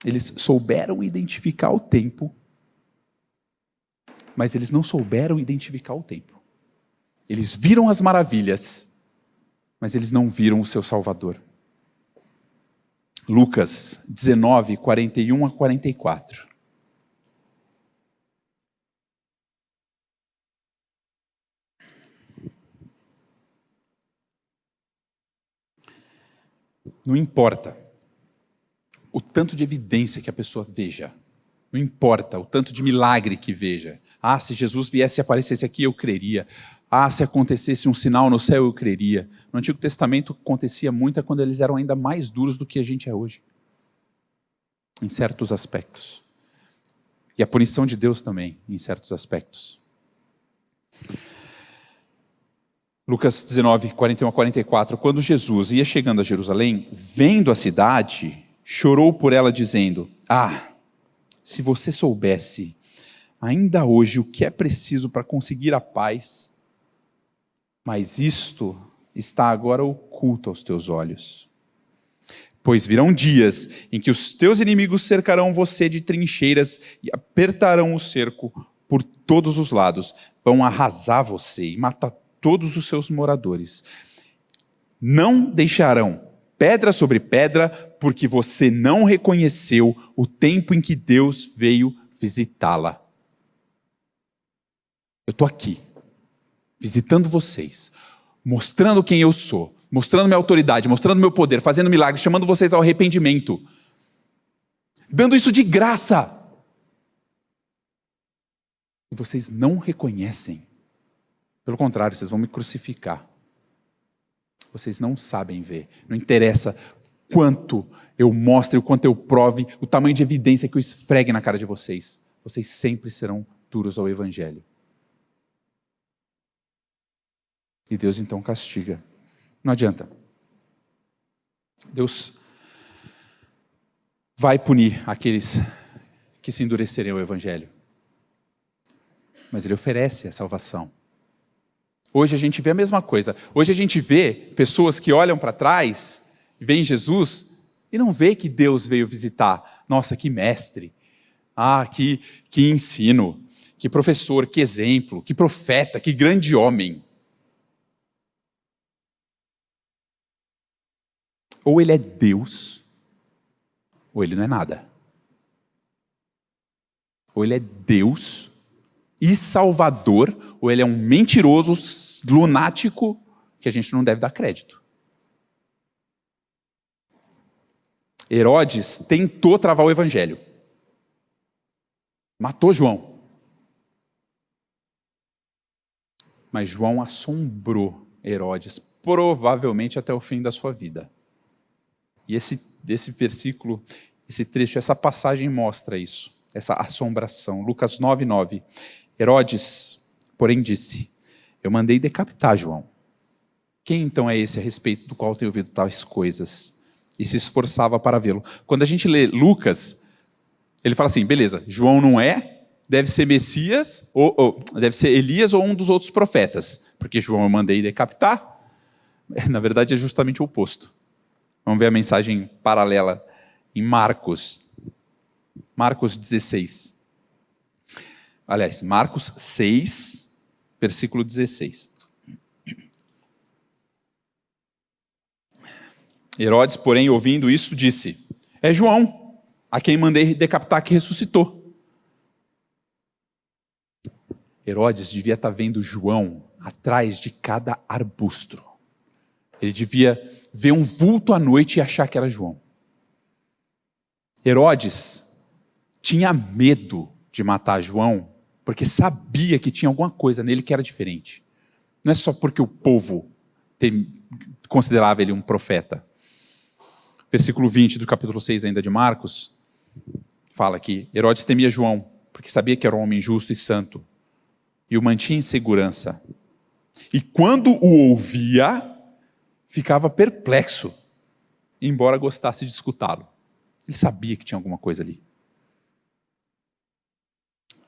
Eles souberam identificar o tempo, mas eles não souberam identificar o tempo. Eles viram as maravilhas, mas eles não viram o seu Salvador. Lucas 19, 41 a 44. Não importa o tanto de evidência que a pessoa veja. Não importa o tanto de milagre que veja. Se Jesus viesse e aparecesse aqui, eu creria. Se acontecesse um sinal no céu, eu creria. No Antigo Testamento acontecia muito quando eles eram ainda mais duros do que a gente é hoje. Em certos aspectos. E a punição de Deus também, em certos aspectos. Lucas 19, 41 a 44. Quando Jesus ia chegando a Jerusalém, vendo a cidade, chorou por ela, dizendo: se você soubesse ainda hoje o que é preciso para conseguir a paz, mas isto está agora oculto aos teus olhos. Pois virão dias em que os teus inimigos cercarão você de trincheiras e apertarão o cerco por todos os lados. Vão arrasar você e matar todos os seus moradores. Não deixarão pedra sobre pedra, porque você não reconheceu o tempo em que Deus veio visitá-la. Eu estou aqui, visitando vocês, mostrando quem eu sou, mostrando minha autoridade, mostrando meu poder, fazendo milagres, chamando vocês ao arrependimento, dando isso de graça. E vocês não reconhecem. Pelo contrário, vocês vão me crucificar. Vocês não sabem ver. Não interessa quanto eu mostre, o quanto eu prove, o tamanho de evidência que eu esfregue na cara de vocês. Vocês sempre serão duros ao evangelho. E Deus então castiga. Não adianta. Deus vai punir aqueles que se endurecerem ao evangelho. Mas Ele oferece a salvação. Hoje a gente vê a mesma coisa. Hoje a gente vê pessoas que olham para trás, veem Jesus e não vê que Deus veio visitar. Nossa, que mestre. Que ensino. Que professor, que exemplo, que profeta, que grande homem. Ou ele é Deus, ou ele não é nada. Ou ele é Deus e Salvador, ou ele é um mentiroso, lunático, que a gente não deve dar crédito. Herodes tentou travar o evangelho. Matou João. Mas João assombrou Herodes, provavelmente até o fim da sua vida. E esse versículo, esse trecho, essa passagem mostra isso, essa assombração. Lucas 9:9. Herodes, porém, disse: eu mandei decapitar João. Quem então é esse a respeito do qual tenho ouvido tais coisas? E se esforçava para vê-lo. Quando a gente lê Lucas, ele fala assim, beleza, João não é, deve ser Messias, ou deve ser Elias ou um dos outros profetas, porque João eu mandei decapitar. Na verdade é justamente o oposto. Vamos ver a mensagem paralela em Marcos. Marcos 16. Aliás, Marcos 6, versículo 16. Herodes, porém, ouvindo isso, disse: é João, a quem mandei decapitar, que ressuscitou. Herodes devia estar vendo João atrás de cada arbusto. Ele devia ver um vulto à noite e achar que era João. Herodes tinha medo de matar João, porque sabia que tinha alguma coisa nele que era diferente. Não é só porque o povo considerava ele um profeta. Versículo 20 do capítulo 6 ainda de Marcos, fala que Herodes temia João, porque sabia que era um homem justo e santo, e o mantinha em segurança. E quando o ouvia, ficava perplexo, embora gostasse de escutá-lo. Ele sabia que tinha alguma coisa ali.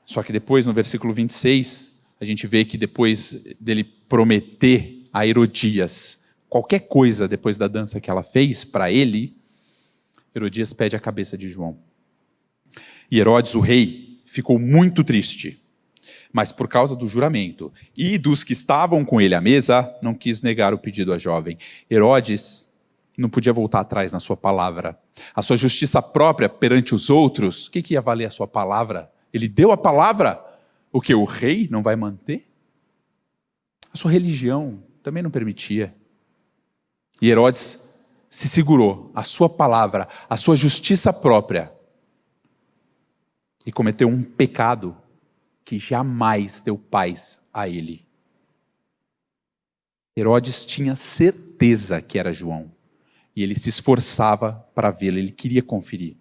Só que depois, no versículo 26, a gente vê que depois dele prometer a Herodias qualquer coisa depois da dança que ela fez para ele, Herodias pede a cabeça de João. E Herodes, o rei, ficou muito triste. Mas por causa do juramento e dos que estavam com ele à mesa, não quis negar o pedido à jovem. Herodes não podia voltar atrás na sua palavra. A sua justiça própria perante os outros, o que ia valer a sua palavra? Ele deu a palavra, o que o rei não vai manter? A sua religião também não permitia. E Herodes se segurou, a sua palavra, a sua justiça própria, e cometeu um pecado que jamais deu paz a ele. Herodes tinha certeza que era João, e ele se esforçava para vê-lo, ele queria conferir.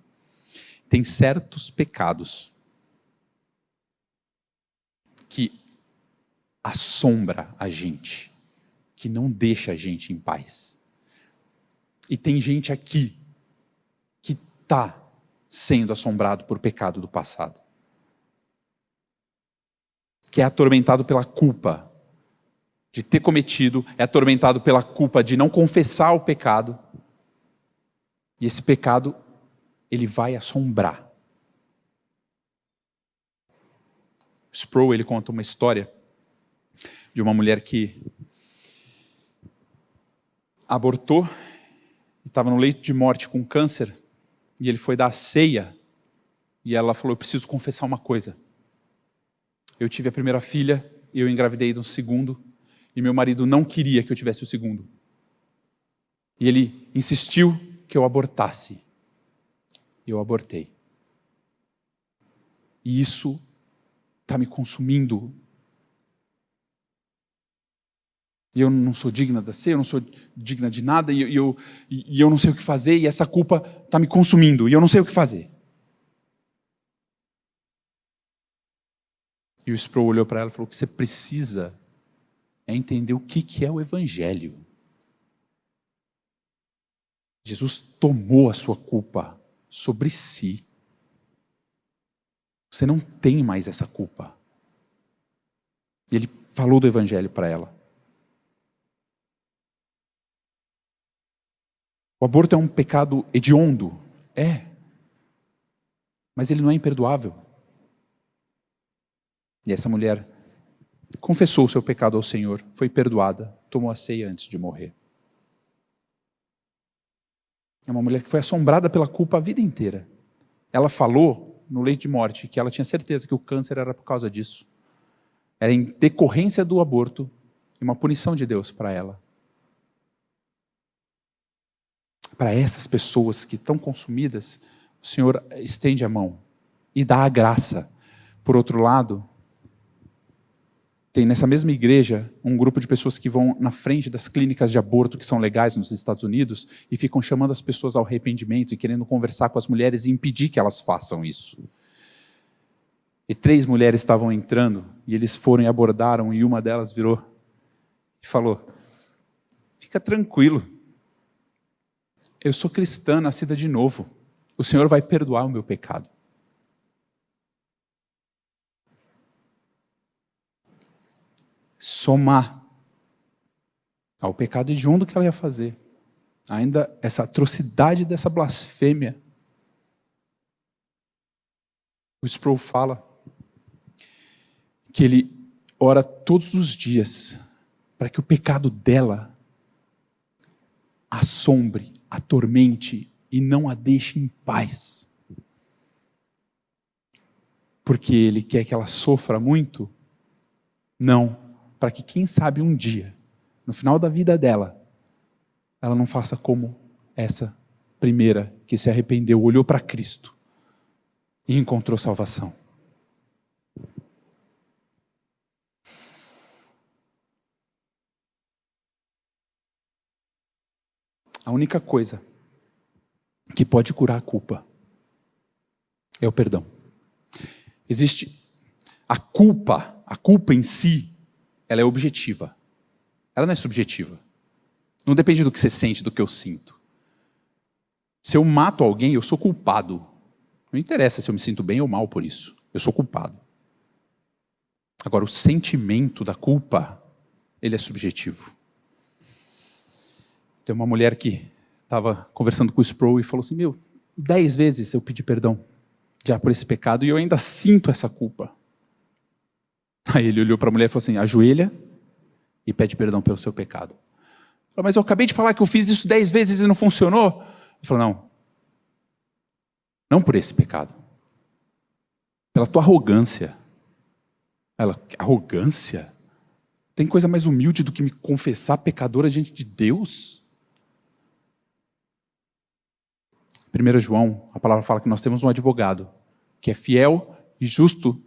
Tem certos pecados que assombra a gente, que não deixa a gente em paz. E tem gente aqui que está sendo assombrado por pecado do passado, que é atormentado pela culpa de ter cometido, é atormentado pela culpa de não confessar o pecado, e esse pecado, ele vai assombrar. Sproul, ele conta uma história de uma mulher que abortou, estava no leito de morte com câncer, e ele foi dar a ceia, e ela falou, eu preciso confessar uma coisa. Eu tive a primeira filha, e eu engravidei do segundo, e meu marido não queria que eu tivesse o segundo. E ele insistiu que eu abortasse. E eu abortei. E isso está me consumindo. E eu não sou digna de ser, eu não sou digna de nada, e eu não sei o que fazer, e essa culpa está me consumindo, e eu não sei o que fazer. E o Sproul olhou para ela e falou: o que você precisa é entender o que é o Evangelho. Jesus tomou a sua culpa sobre si. Você não tem mais essa culpa. E ele falou do Evangelho para ela. O aborto é um pecado hediondo. É. Mas ele não é imperdoável. E essa mulher confessou o seu pecado ao Senhor, foi perdoada, tomou a ceia antes de morrer. É uma mulher que foi assombrada pela culpa a vida inteira. Ela falou no leito de morte que ela tinha certeza que o câncer era por causa disso. Era em decorrência do aborto e uma punição de Deus para ela. Para essas pessoas que estão consumidas, o Senhor estende a mão e dá a graça. Por outro lado, tem nessa mesma igreja um grupo de pessoas que vão na frente das clínicas de aborto que são legais nos Estados Unidos e ficam chamando as pessoas ao arrependimento e querendo conversar com as mulheres e impedir que elas façam isso. E 3 mulheres estavam entrando e eles foram e abordaram, e uma delas virou e falou: fica tranquilo, eu sou cristã, nascida de novo, o Senhor vai perdoar o meu pecado. Somar ao pecado hediondo que ela ia fazer, ainda essa atrocidade dessa blasfêmia. O Sproul fala que ele ora todos os dias para que o pecado dela assombre, atormente e não a deixe em paz. Porque ele quer que ela sofra muito? Não. Para que, quem sabe, um dia, no final da vida dela, ela não faça como essa primeira que se arrependeu, olhou para Cristo e encontrou salvação. A única coisa que pode curar a culpa é o perdão. Existe a culpa em si, ela é objetiva. Ela não é subjetiva. Não depende do que você sente, do que eu sinto. Se eu mato alguém, eu sou culpado. Não interessa se eu me sinto bem ou mal por isso. Eu sou culpado. Agora, o sentimento da culpa, ele é subjetivo. Tem uma mulher que estava conversando com o Sproul e falou assim: 10 vezes eu pedi perdão já por esse pecado e eu ainda sinto essa culpa. Aí ele olhou para a mulher e falou assim: ajoelha e pede perdão pelo seu pecado. Ela falou: mas eu acabei de falar que eu fiz isso 10 vezes e não funcionou. Ele falou: não por esse pecado, pela tua arrogância. Ela: arrogância? Tem coisa mais humilde do que me confessar pecadora diante de Deus? 1 João, a palavra fala que nós temos um advogado que é fiel e justo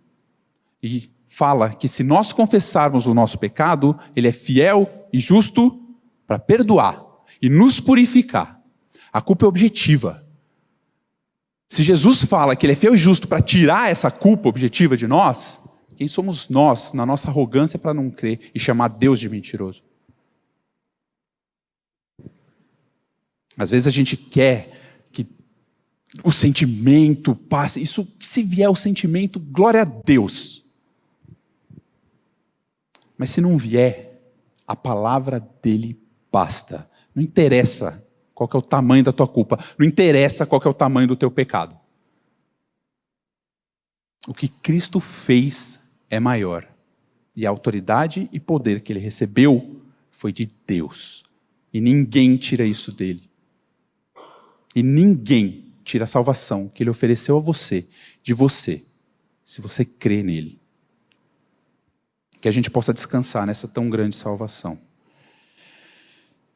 e fala que se nós confessarmos o nosso pecado, ele é fiel e justo para perdoar e nos purificar. A culpa é objetiva. Se Jesus fala que ele é fiel e justo para tirar essa culpa objetiva de nós, quem somos nós, na nossa arrogância, para não crer e chamar Deus de mentiroso? Às vezes a gente quer que o sentimento passe. Isso, se vier o sentimento, glória a Deus. Mas se não vier, a palavra dele basta. Não interessa qual que é o tamanho da tua culpa. Não interessa qual que é o tamanho do teu pecado. O que Cristo fez é maior. E a autoridade e poder que ele recebeu foi de Deus. E ninguém tira isso dele. E ninguém tira a salvação que ele ofereceu a você, de você, se você crê nele. Que a gente possa descansar nessa tão grande salvação.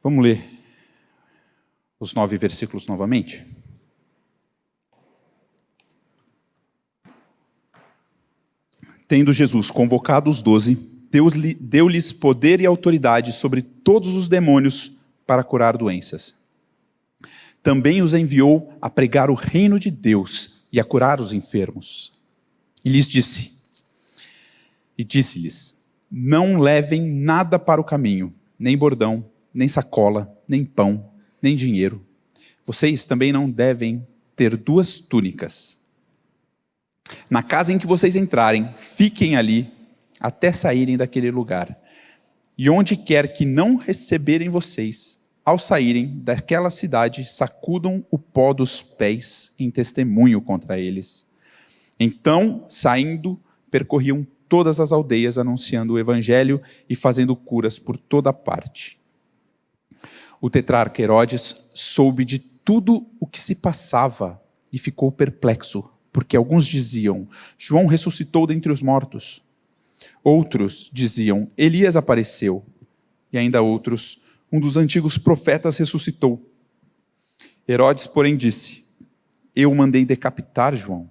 Vamos ler os 9 versículos novamente. Tendo Jesus convocado os 12, Deus deu-lhes poder e autoridade sobre todos os demônios para curar doenças. Também os enviou a pregar o reino de Deus e a curar os enfermos. E disse-lhes, não levem nada para o caminho, nem bordão, nem sacola, nem pão, nem dinheiro. Vocês também não devem ter 2 túnicas. Na casa em que vocês entrarem, fiquem ali até saírem daquele lugar. E onde quer que não receberem vocês, ao saírem daquela cidade, sacudam o pó dos pés em testemunho contra eles. Então, saindo, percorriam todas as aldeias, anunciando o evangelho e fazendo curas por toda parte. O tetrarca Herodes soube de tudo o que se passava e ficou perplexo, porque alguns diziam, João ressuscitou dentre os mortos. Outros diziam, Elias apareceu. E ainda outros, um dos antigos profetas ressuscitou. Herodes, porém, disse, eu mandei decapitar João.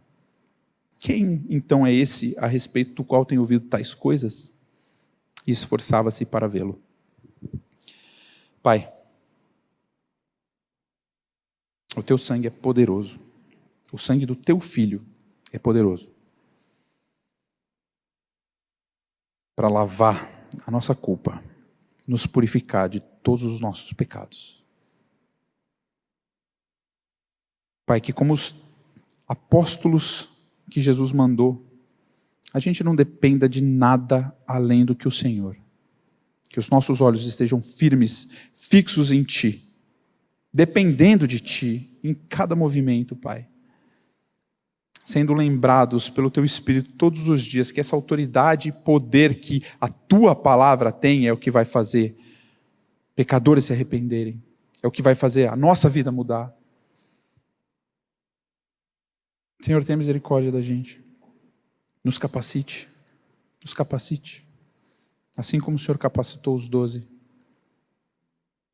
Quem, então, é esse a respeito do qual tem ouvido tais coisas? E esforçava-se para vê-lo. Pai, o teu sangue é poderoso. O sangue do teu filho é poderoso para lavar a nossa culpa, nos purificar de todos os nossos pecados. Pai, que como os apóstolos que Jesus mandou, a gente não dependa de nada além do que o Senhor. Que os nossos olhos estejam firmes, fixos em Ti, dependendo de Ti em cada movimento, Pai. Sendo lembrados pelo Teu Espírito todos os dias que essa autoridade e poder que a Tua palavra tem é o que vai fazer pecadores se arrependerem, é o que vai fazer a nossa vida mudar. Senhor, tenha misericórdia da gente. Nos capacite. Nos capacite. Assim como o Senhor capacitou os 12.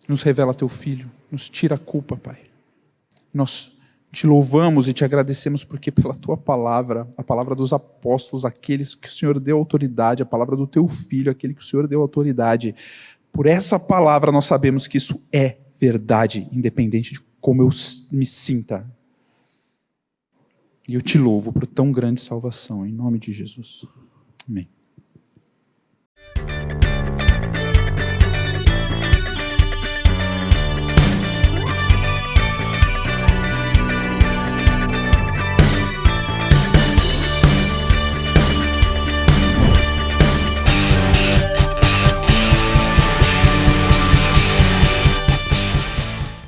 Nos revela Teu Filho. Nos tira a culpa, Pai. Nós te louvamos e te agradecemos porque pela Tua palavra, a palavra dos apóstolos, aqueles que o Senhor deu autoridade, a palavra do Teu Filho, aquele que o Senhor deu autoridade, por essa palavra nós sabemos que isso é verdade, independente de como eu me sinta. E eu te louvo por tão grande salvação, em nome de Jesus. Amém.